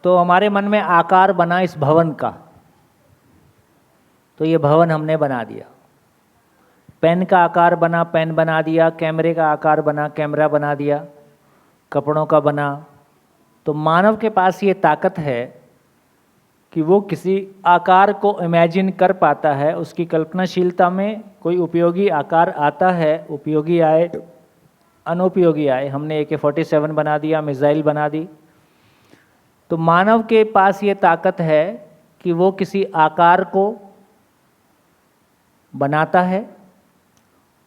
तो हमारे मन में आकार बना इस भवन का, तो ये भवन हमने बना दिया। पेन का आकार बना, पेन बना दिया। कैमरे का आकार बना, कैमरा बना दिया। कपड़ों का बना, तो मानव के पास ये ताकत है कि वो किसी आकार को इमेजिन कर पाता है, उसकी कल्पनाशीलता में कोई उपयोगी आकार आता है, उपयोगी आए अनुपयोगी आए। हमने AK-47 बना दिया, मिसाइल बना दी। तो मानव के पास ये ताकत है कि वो किसी आकार को बनाता है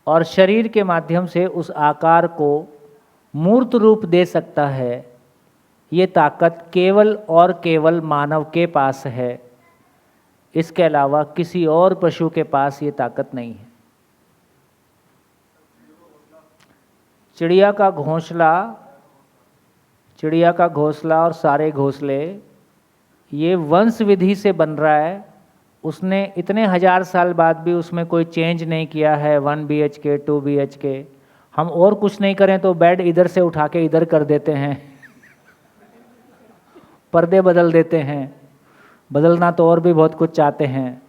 और शरीर के माध्यम से उस आकार को मूर्त रूप दे सकता है। ये ताकत केवल और केवल मानव के पास है, इसके अलावा किसी और पशु के पास ये ताकत नहीं है। चिड़िया का घोंसला और सारे घोंसले ये वंश विधि से बन रहा है। उसने इतने हजार साल बाद भी उसमें कोई चेंज नहीं किया है। 1 BHK 2 BHK। हम और कुछ नहीं करें तो बेड इधर से उठा के इधर कर देते हैं, पर्दे बदल देते हैं। बदलना तो और भी बहुत कुछ चाहते हैं।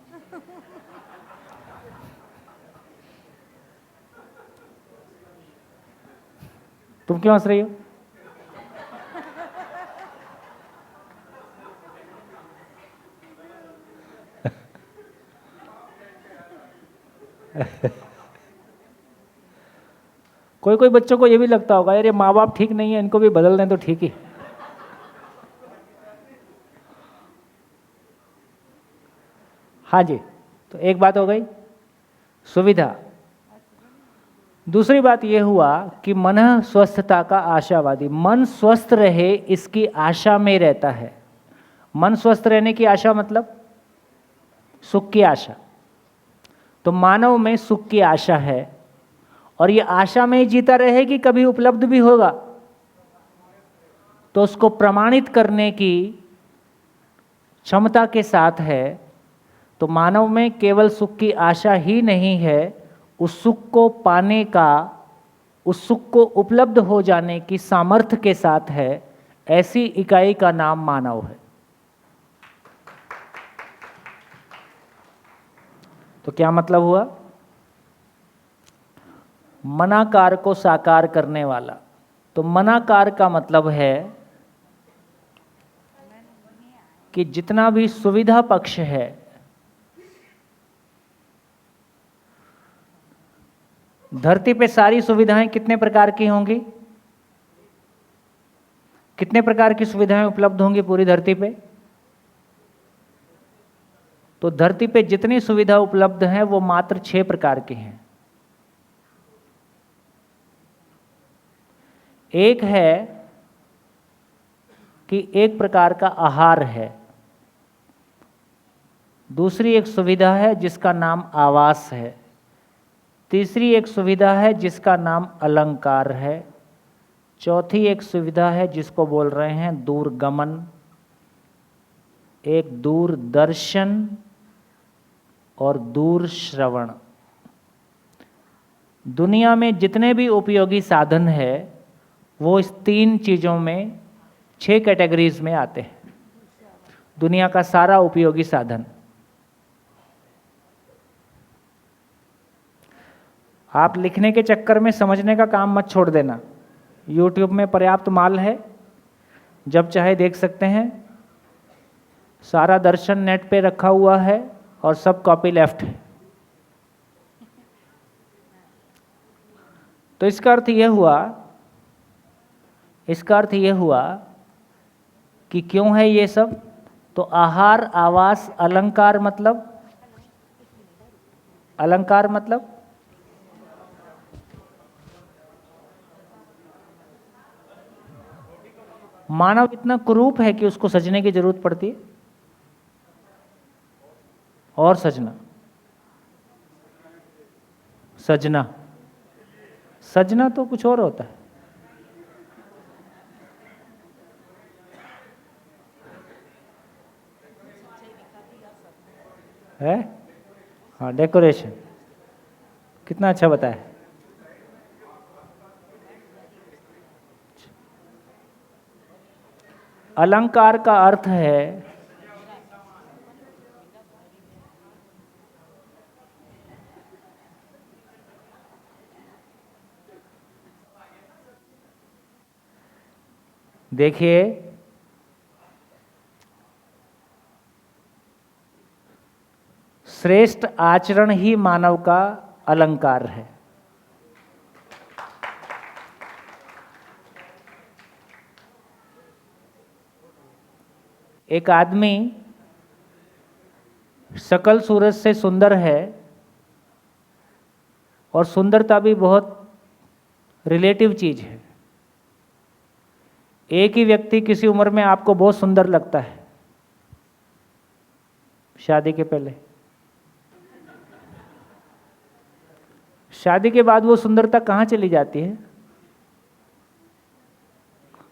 तुम क्यों हंस रही हो? कोई कोई बच्चों को ये भी लगता होगा यार ये माँ बाप ठीक नहीं है, इनको भी बदल दें तो ठीक ही। हाँ जी, तो एक बात हो गई सुविधा। दूसरी बात यह हुआ कि मन स्वस्थता का आशावादी। मन स्वस्थ रहे इसकी आशा में रहता है। मन स्वस्थ रहने की आशा मतलब सुख की आशा। तो मानव में सुख की आशा है और ये आशा में ही जीता रहे कि कभी उपलब्ध भी होगा, तो उसको प्रमाणित करने की क्षमता के साथ है। तो मानव में केवल सुख की आशा ही नहीं है, उस सुख को पाने का, उस सुख को उपलब्ध हो जाने की सामर्थ्य के साथ है। ऐसी इकाई का नाम मानव है। तो क्या मतलब हुआ? मनाकार को साकार करने वाला। तो मनाकार का मतलब है कि जितना भी सुविधा पक्ष है, धरती पे सारी सुविधाएं कितने प्रकार की होंगी? कितने प्रकार की सुविधाएं उपलब्ध होंगी पूरी धरती पे? तो धरती पे जितनी सुविधा उपलब्ध हैं वो मात्र 6 प्रकार की हैं। एक है कि एक प्रकार का आहार है। दूसरी एक सुविधा है जिसका नाम आवास है। तीसरी एक सुविधा है जिसका नाम अलंकार है। चौथी एक सुविधा है जिसको बोल रहे हैं दूरगमन, एक दूरदर्शन और दूर श्रवण। दुनिया में जितने भी उपयोगी साधन है वो इस 3 चीज़ों में 6 कैटेगरीज में आते हैं। दुनिया का सारा उपयोगी साधन। आप लिखने के चक्कर में समझने का काम मत छोड़ देना। YouTube में पर्याप्त माल है, जब चाहे देख सकते हैं। सारा दर्शन नेट पे रखा हुआ है और सब कॉपी लेफ्ट है। तो इसका अर्थ यह हुआ कि क्यों है ये सब? तो आहार, आवास, अलंकार मतलब मानव इतना कुरूप है कि उसको सजने की जरूरत पड़ती है और सजना तो कुछ और होता है? हाँ, डेकोरेशन। कितना अच्छा बताया। अलंकार का अर्थ है देखिए श्रेष्ठ आचरण ही मानव का अलंकार है। एक आदमी शकल सूरत से सुंदर है और सुंदरता भी बहुत रिलेटिव चीज है। एक ही व्यक्ति किसी उम्र में आपको बहुत सुंदर लगता है शादी के पहले, शादी के बाद वो सुंदरता कहाँ चली जाती है,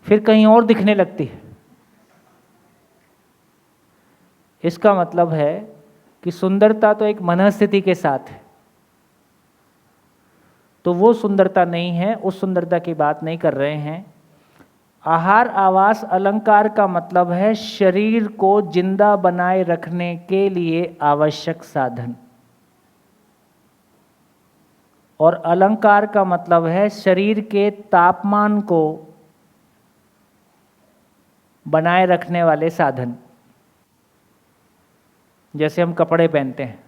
फिर कहीं और दिखने लगती है। इसका मतलब है कि सुंदरता तो एक मनस्थिति के साथ है, तो वो सुंदरता नहीं है, उस सुंदरता की बात नहीं कर रहे हैं। आहार आवास अलंकार का मतलब है शरीर को जिंदा बनाए रखने के लिए आवश्यक साधन, और अलंकार का मतलब है शरीर के तापमान को बनाए रखने वाले साधन। जैसे हम कपड़े पहनते हैं,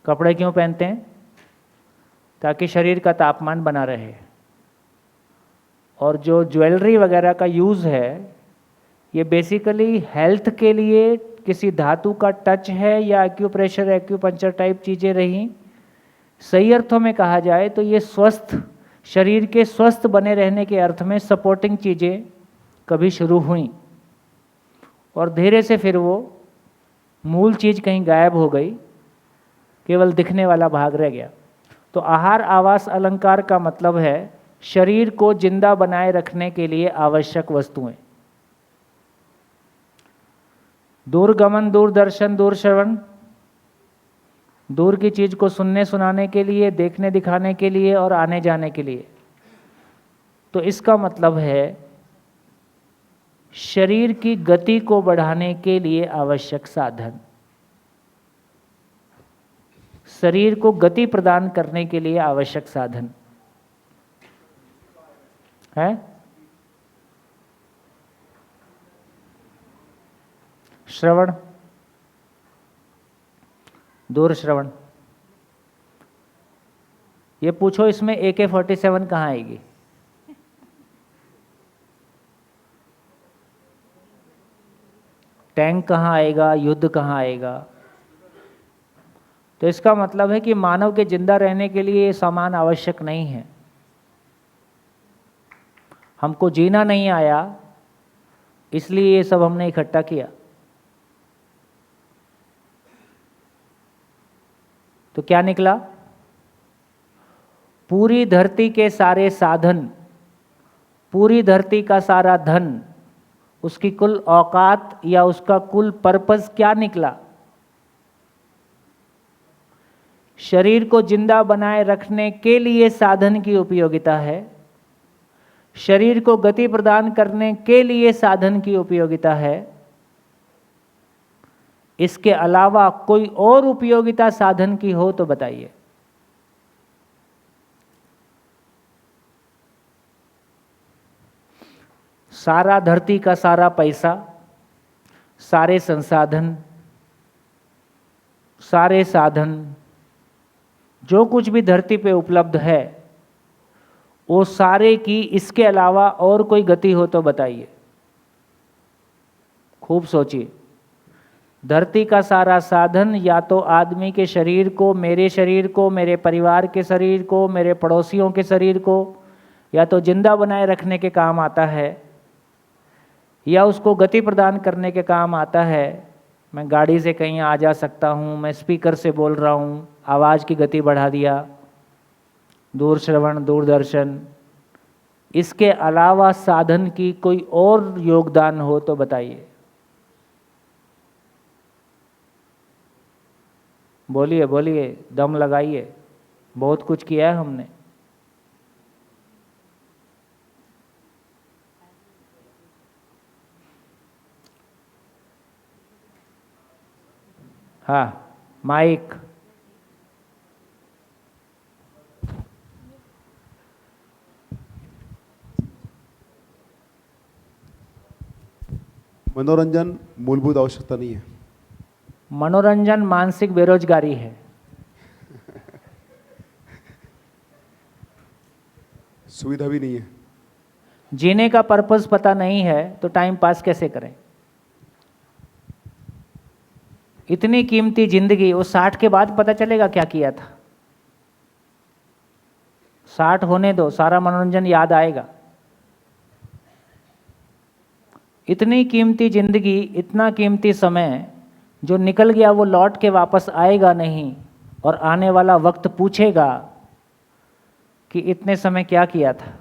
कपड़े क्यों पहनते हैं? ताकि शरीर का तापमान बना रहे। और जो ज्वेलरी वगैरह का यूज़ है ये बेसिकली हेल्थ के लिए किसी धातु का टच है या एक्यूप्रेशर एक्यूपंक्चर टाइप चीज़ें रहीं। सही अर्थों में कहा जाए तो ये स्वस्थ शरीर के स्वस्थ बने रहने के अर्थ में सपोर्टिंग चीज़ें कभी शुरू हुई और धीरे से फिर वो मूल चीज़ कहीं गायब हो गई, केवल दिखने वाला भाग रह गया। तो आहार आवास अलंकार का मतलब है शरीर को जिंदा बनाए रखने के लिए आवश्यक वस्तुएं। दूरगमन, दूरदर्शन, दूरश्रवण, दूर की चीज को सुनने सुनाने के लिए, देखने दिखाने के लिए और आने जाने के लिए। तो इसका मतलब है शरीर की गति को बढ़ाने के लिए आवश्यक साधन, शरीर को गति प्रदान करने के लिए आवश्यक साधन है। श्रवण, दूर श्रवण। ये पूछो इसमें AK-47 कहाँ आएगी? टैंक कहाँ आएगा? युद्ध कहाँ आएगा? तो इसका मतलब है कि मानव के जिंदा रहने के लिए ये सामान आवश्यक नहीं है। हमको जीना नहीं आया इसलिए ये सब हमने इकट्ठा किया। तो क्या निकला? पूरी धरती के सारे साधन, पूरी धरती का सारा धन, उसकी कुल औकात या उसका कुल पर्पस क्या निकला? शरीर को जिंदा बनाए रखने के लिए साधन की उपयोगिता है, शरीर को गति प्रदान करने के लिए साधन की उपयोगिता है। इसके अलावा कोई और उपयोगिता साधन की हो तो बताइए। सारा धरती का सारा पैसा, सारे संसाधन, सारे साधन, जो कुछ भी धरती पे उपलब्ध है वो सारे की इसके अलावा और कोई गति हो तो बताइए। खूब सोचिए। धरती का सारा साधन या तो आदमी के शरीर को, मेरे शरीर को, मेरे परिवार के शरीर को, मेरे पड़ोसियों के शरीर को या तो जिंदा बनाए रखने के काम आता है या उसको गति प्रदान करने के काम आता है। मैं गाड़ी से कहीं आ जा सकता हूँ, मैं स्पीकर से बोल रहा हूँ, आवाज़ की गति बढ़ा दिया। दूर श्रवण, दूरदर्शन, इसके अलावा साधन की कोई और योगदान हो तो बताइए। बोलिए बोलिए, दम लगाइए। बहुत कुछ किया है हमने। हाँ, माइक। मनोरंजन मूलभूत आवश्यकता नहीं है। मनोरंजन मानसिक बेरोजगारी है। सुविधा भी नहीं है। जीने का पर्पस पता नहीं है तो टाइम पास कैसे करें? इतनी कीमती जिंदगी, वो 60 के बाद पता चलेगा क्या किया था। 60 होने दो, सारा मनोरंजन याद आएगा। इतनी कीमती जिंदगी, इतना कीमती समय जो निकल गया वो लौट के वापस आएगा नहीं, और आने वाला वक्त पूछेगा कि इतने समय क्या किया था।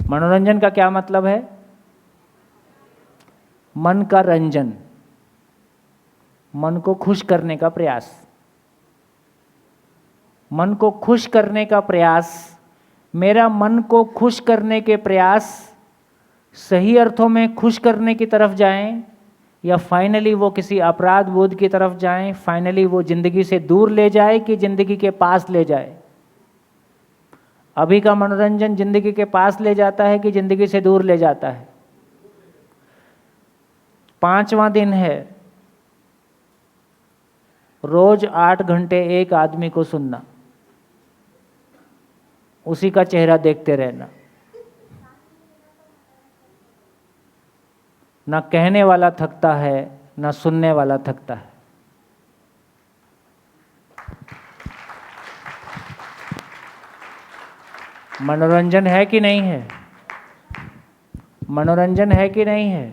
मनोरंजन का क्या मतलब है? मन का रंजन, मन को खुश करने का प्रयास। मन को खुश करने का प्रयास, मेरा मन को खुश करने के प्रयास सही अर्थों में खुश करने की तरफ जाएं, या फाइनली वो किसी अपराध बोध की तरफ जाएं, फाइनली वो जिंदगी से दूर ले जाए कि जिंदगी के पास ले जाए। अभी का मनोरंजन जिंदगी के पास ले जाता है कि जिंदगी से दूर ले जाता है? 5वां दिन है, रोज 8 घंटे एक आदमी को सुनना, उसी का चेहरा देखते रहना। ना कहने वाला थकता है, ना सुनने वाला थकता है। मनोरंजन है कि नहीं है? मनोरंजन है कि नहीं है?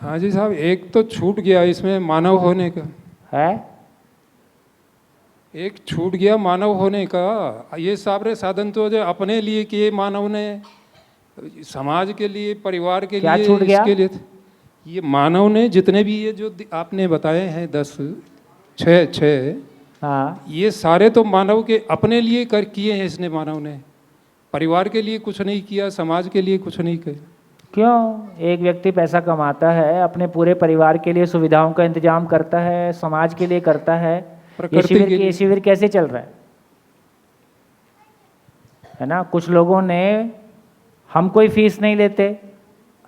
हाँ जी साहब, एक तो छूट गया इसमें मानव होने का है। एक छूट गया मानव होने का। ये सारे साधन तो जो अपने लिए किए मानव ने, समाज के लिए, परिवार के क्या लिए, छूट गया? इसके लिए ये मानव ने जितने भी ये जो आपने बताए हैं 10 6 हाँ, ये सारे तो मानव के अपने लिए कर किए हैं इसने। मानव ने परिवार के लिए कुछ नहीं किया, समाज के लिए कुछ नहीं किया। क्यों? एक व्यक्ति पैसा कमाता है, अपने पूरे परिवार के लिए सुविधाओं का इंतजाम करता है, समाज के लिए करता है। ये शिविर कैसे चल रहा है ना? कुछ लोगों ने, हम कोई फीस नहीं लेते,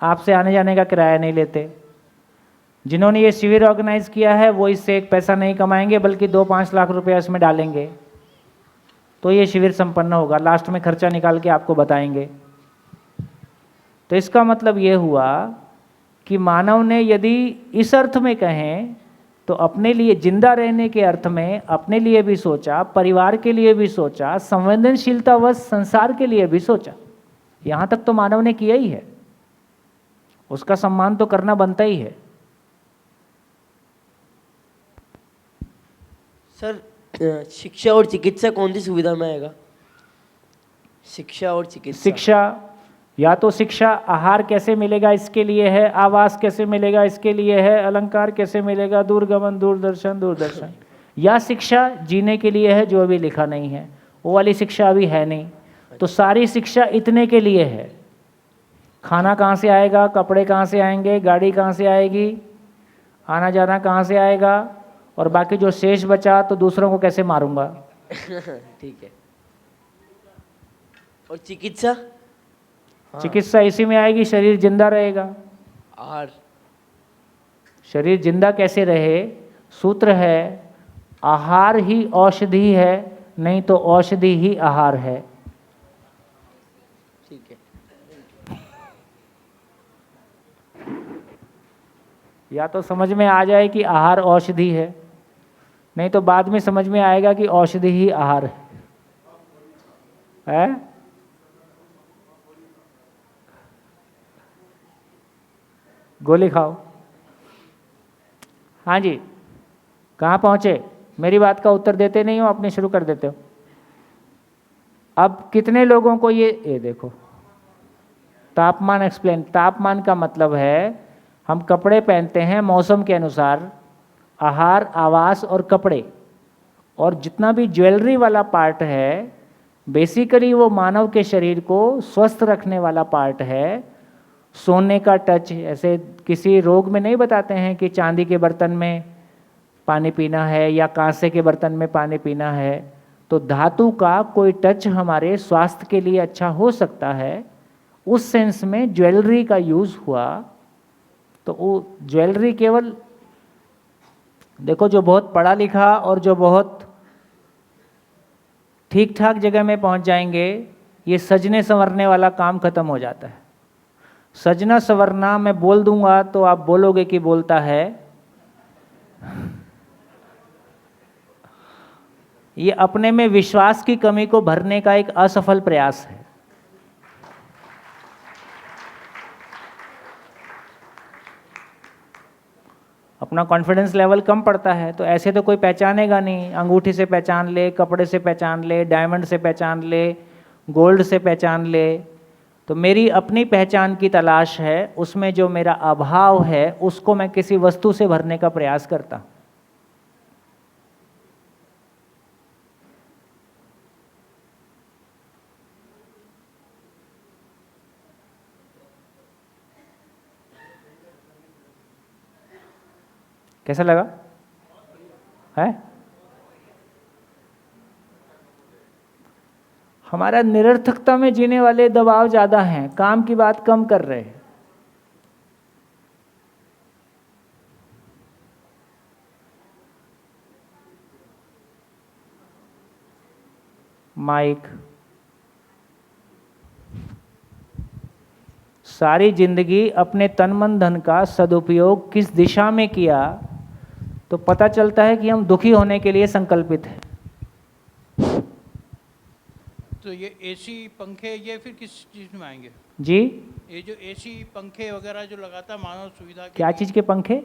आपसे आने जाने का किराया नहीं लेते। जिन्होंने ये शिविर ऑर्गेनाइज किया है वो इससे एक पैसा नहीं कमाएंगे, बल्कि 2-5 लाख रुपया इसमें डालेंगे, तो ये शिविर संपन्न होगा। लास्ट में खर्चा निकाल के आपको बताएंगे। तो इसका मतलब ये हुआ कि मानव ने, यदि इस अर्थ में कहें तो अपने लिए जिंदा रहने के अर्थ में अपने लिए भी सोचा, परिवार के लिए भी सोचा, संवेदनशीलतावश संसार के लिए भी सोचा। यहाँ तक तो मानव ने किया ही है, उसका सम्मान तो करना बनता ही है। सर, शिक्षा और चिकित्सा कौन सी सुविधा में आएगा? शिक्षा और चिकित्सा। शिक्षा, या तो शिक्षा आहार कैसे मिलेगा इसके लिए है, आवास कैसे मिलेगा इसके लिए है, अलंकार कैसे मिलेगा, दूरगमन, दूरदर्शन, या शिक्षा जीने के लिए है, जो अभी लिखा नहीं है। वो वाली शिक्षा अभी है नहीं, तो सारी शिक्षा इतने के लिए है। खाना कहाँ से आएगा, कपड़े कहाँ से आएंगे, गाड़ी कहाँ से आएगी, आना जाना कहाँ से आएगा, और बाकी जो शेष बचा तो दूसरों को कैसे मारूंगा। ठीक है। और चिकित्सा? चिकित्सा इसी में आएगी, शरीर जिंदा रहेगा। आहार, शरीर जिंदा कैसे रहे? सूत्र है, आहार ही औषधि है, नहीं तो औषधि ही आहार है। ठीक है। या तो समझ में आ जाए कि आहार औषधि है, नहीं तो बाद में समझ में आएगा कि औषधि ही आहार है। गोली खाओ। हाँ जी, कहाँ पहुँचे? मेरी बात का उत्तर देते नहीं हो, अपने शुरू कर देते हो। अब कितने लोगों को ये देखो, तापमान एक्सप्लेन। तापमान का मतलब है हम कपड़े पहनते हैं मौसम के अनुसार, आहार, आवास और कपड़े, और जितना भी ज्वेलरी वाला पार्ट है बेसिकली वो मानव के शरीर को स्वस्थ रखने वाला पार्ट है। सोने का टच, ऐसे किसी रोग में नहीं बताते हैं कि चांदी के बर्तन में पानी पीना है या कांसे के बर्तन में पानी पीना है। तो धातु का कोई टच हमारे स्वास्थ्य के लिए अच्छा हो सकता है, उस सेंस में ज्वेलरी का यूज़ हुआ। तो वो ज्वेलरी केवल देखो, जो बहुत पढ़ा लिखा और जो बहुत ठीक ठाक जगह में पहुंच जाएंगे, ये सजने संवरने वाला काम खत्म हो जाता है। सजना संवरना मैं बोल दूंगा तो आप बोलोगे कि बोलता है, ये अपने में विश्वास की कमी को भरने का एक असफल प्रयास है। अपना कॉन्फिडेंस लेवल कम पड़ता है तो ऐसे तो कोई पहचानेगा नहीं। अंगूठी से पहचान ले, कपड़े से पहचान ले, डायमंड से पहचान ले, गोल्ड से पहचान ले। तो मेरी अपनी पहचान की तलाश है, उसमें जो मेरा अभाव है उसको मैं किसी वस्तु से भरने का प्रयास करता हूं। कैसा लगा है? हमारा निरर्थकता में जीने वाले दबाव ज़्यादा हैं, काम की बात कम कर रहे हैं। माइक, सारी जिंदगी अपने तन मन धन का सदुपयोग किस दिशा में किया तो पता चलता है कि हम दुखी होने के लिए संकल्पित हैं। तो ये एसी पंखे ये फिर किस चीज़ में आएंगे जी? ये जो एसी पंखे वगैरह जो लगाता है मानव सुविधा के क्या चीज़ के पंखे?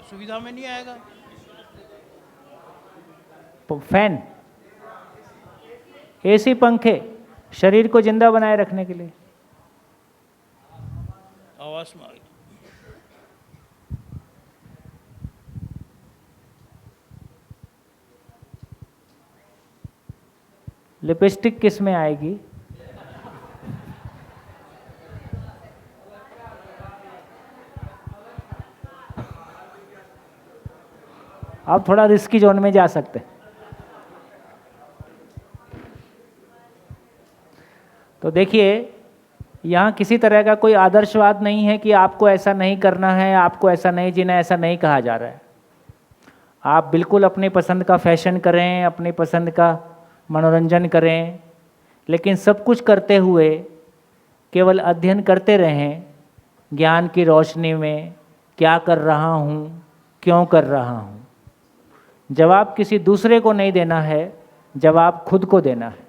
सुविधा में नहीं आएगा? फैन, एसी, पंखे शरीर को जिंदा बनाए रखने के लिए। आवाज में लिपस्टिक किस में आएगी? आप थोड़ा रिस्की जोन में जा सकते हैं। तो देखिए, यहाँ किसी तरह का कोई आदर्शवाद नहीं है कि आपको ऐसा नहीं करना है, आपको ऐसा नहीं जीना, ऐसा नहीं कहा जा रहा है। आप बिल्कुल अपनी पसंद का फैशन करें, अपनी पसंद का मनोरंजन करें, लेकिन सब कुछ करते हुए केवल अध्ययन करते रहें ज्ञान की रोशनी में, क्या कर रहा हूँ, क्यों कर रहा हूँ। जवाब किसी दूसरे को नहीं देना है, जवाब खुद को देना है।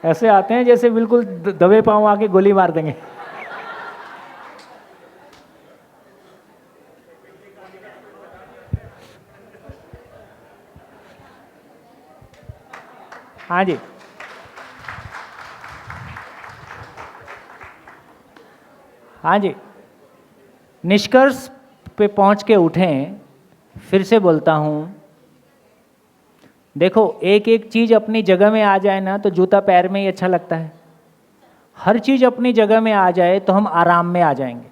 ऐसे आते हैं जैसे बिल्कुल दबे पांव आके गोली मार देंगे। हाँ जी, हाँ जी, निष्कर्ष पे पहुंच के उठें। फिर से बोलता हूं, देखो, एक एक चीज़ अपनी जगह में आ जाए ना तो जूता पैर में ही अच्छा लगता है। हर चीज़ अपनी जगह में आ जाए तो हम आराम में आ जाएंगे।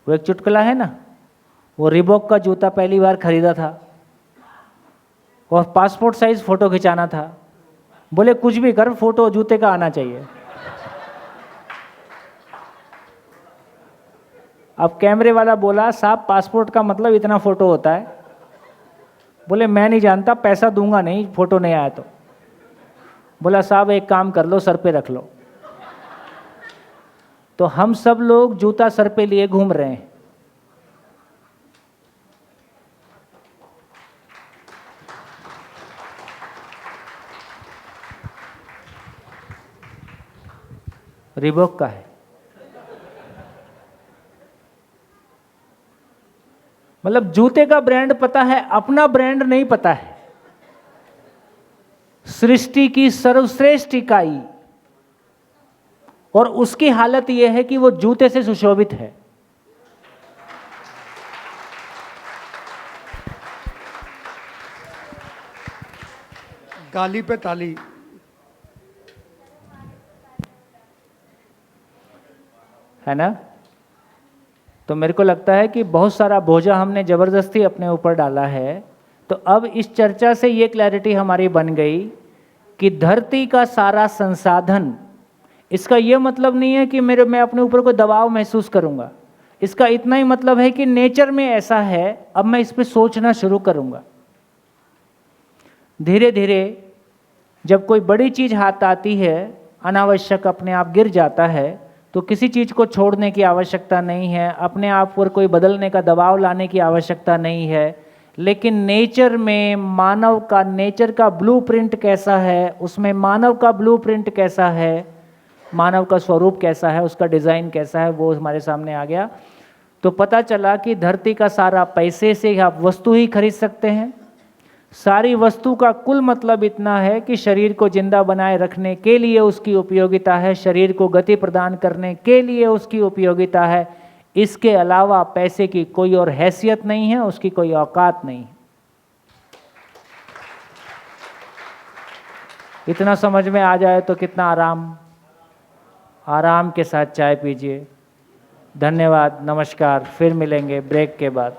वो एक चुटकुला है ना, वो रिबॉक का जूता पहली बार खरीदा था और पासपोर्ट साइज फ़ोटो खिंचाना था। बोले कुछ भी कर, फोटो जूते का आना चाहिए। अब कैमरे वाला बोला, साहब पासपोर्ट का मतलब इतना फ़ोटो होता है। बोले मैं नहीं जानता, पैसा दूंगा नहीं फ़ोटो नहीं आया तो। बोला साहब एक काम कर लो, सर पे रख लो। तो हम सब लोग जूता सर पे लिए घूम रहे हैं। रिबॉक का है। मतलब जूते का ब्रांड पता है, अपना ब्रांड नहीं पता है। सृष्टि की सर्वश्रेष्ठ इकाई, और उसकी हालत यह है कि वो जूते से सुशोभित है। गाली पे ताली। है ना? तो मेरे को लगता है कि बहुत सारा बोझा हमने जबरदस्ती अपने ऊपर डाला है। तो अब इस चर्चा से ये क्लैरिटी हमारी बन गई कि धरती का सारा संसाधन, इसका यह मतलब नहीं है कि मैं अपने ऊपर कोई दबाव महसूस करूंगा। इसका इतना ही मतलब है कि नेचर में ऐसा है, अब मैं इस पे सोचना शुरू करूंगा। धीरे धीरे जब कोई बड़ी चीज़ हाथ आती है, अनावश्यक अपने आप गिर जाता है, तो किसी चीज़ को छोड़ने की आवश्यकता नहीं है, अपने आप पर कोई बदलने का दबाव लाने की आवश्यकता नहीं है। लेकिन नेचर में मानव का, नेचर का ब्लूप्रिंट कैसा है, उसमें मानव का ब्लूप्रिंट कैसा है, मानव का स्वरूप कैसा है, उसका डिज़ाइन कैसा है, वो हमारे सामने आ गया। तो पता चला कि धरती का सारा पैसे से आप वस्तु ही खरीद सकते हैं। सारी वस्तु का कुल मतलब इतना है कि शरीर को जिंदा बनाए रखने के लिए उसकी उपयोगिता है, शरीर को गति प्रदान करने के लिए उसकी उपयोगिता है। इसके अलावा पैसे की कोई और हैसियत नहीं है, उसकी कोई औकात नहीं है। इतना समझ में आ जाए तो कितना आराम के साथ चाय पीजिए। धन्यवाद, नमस्कार, फिर मिलेंगे ब्रेक के बाद।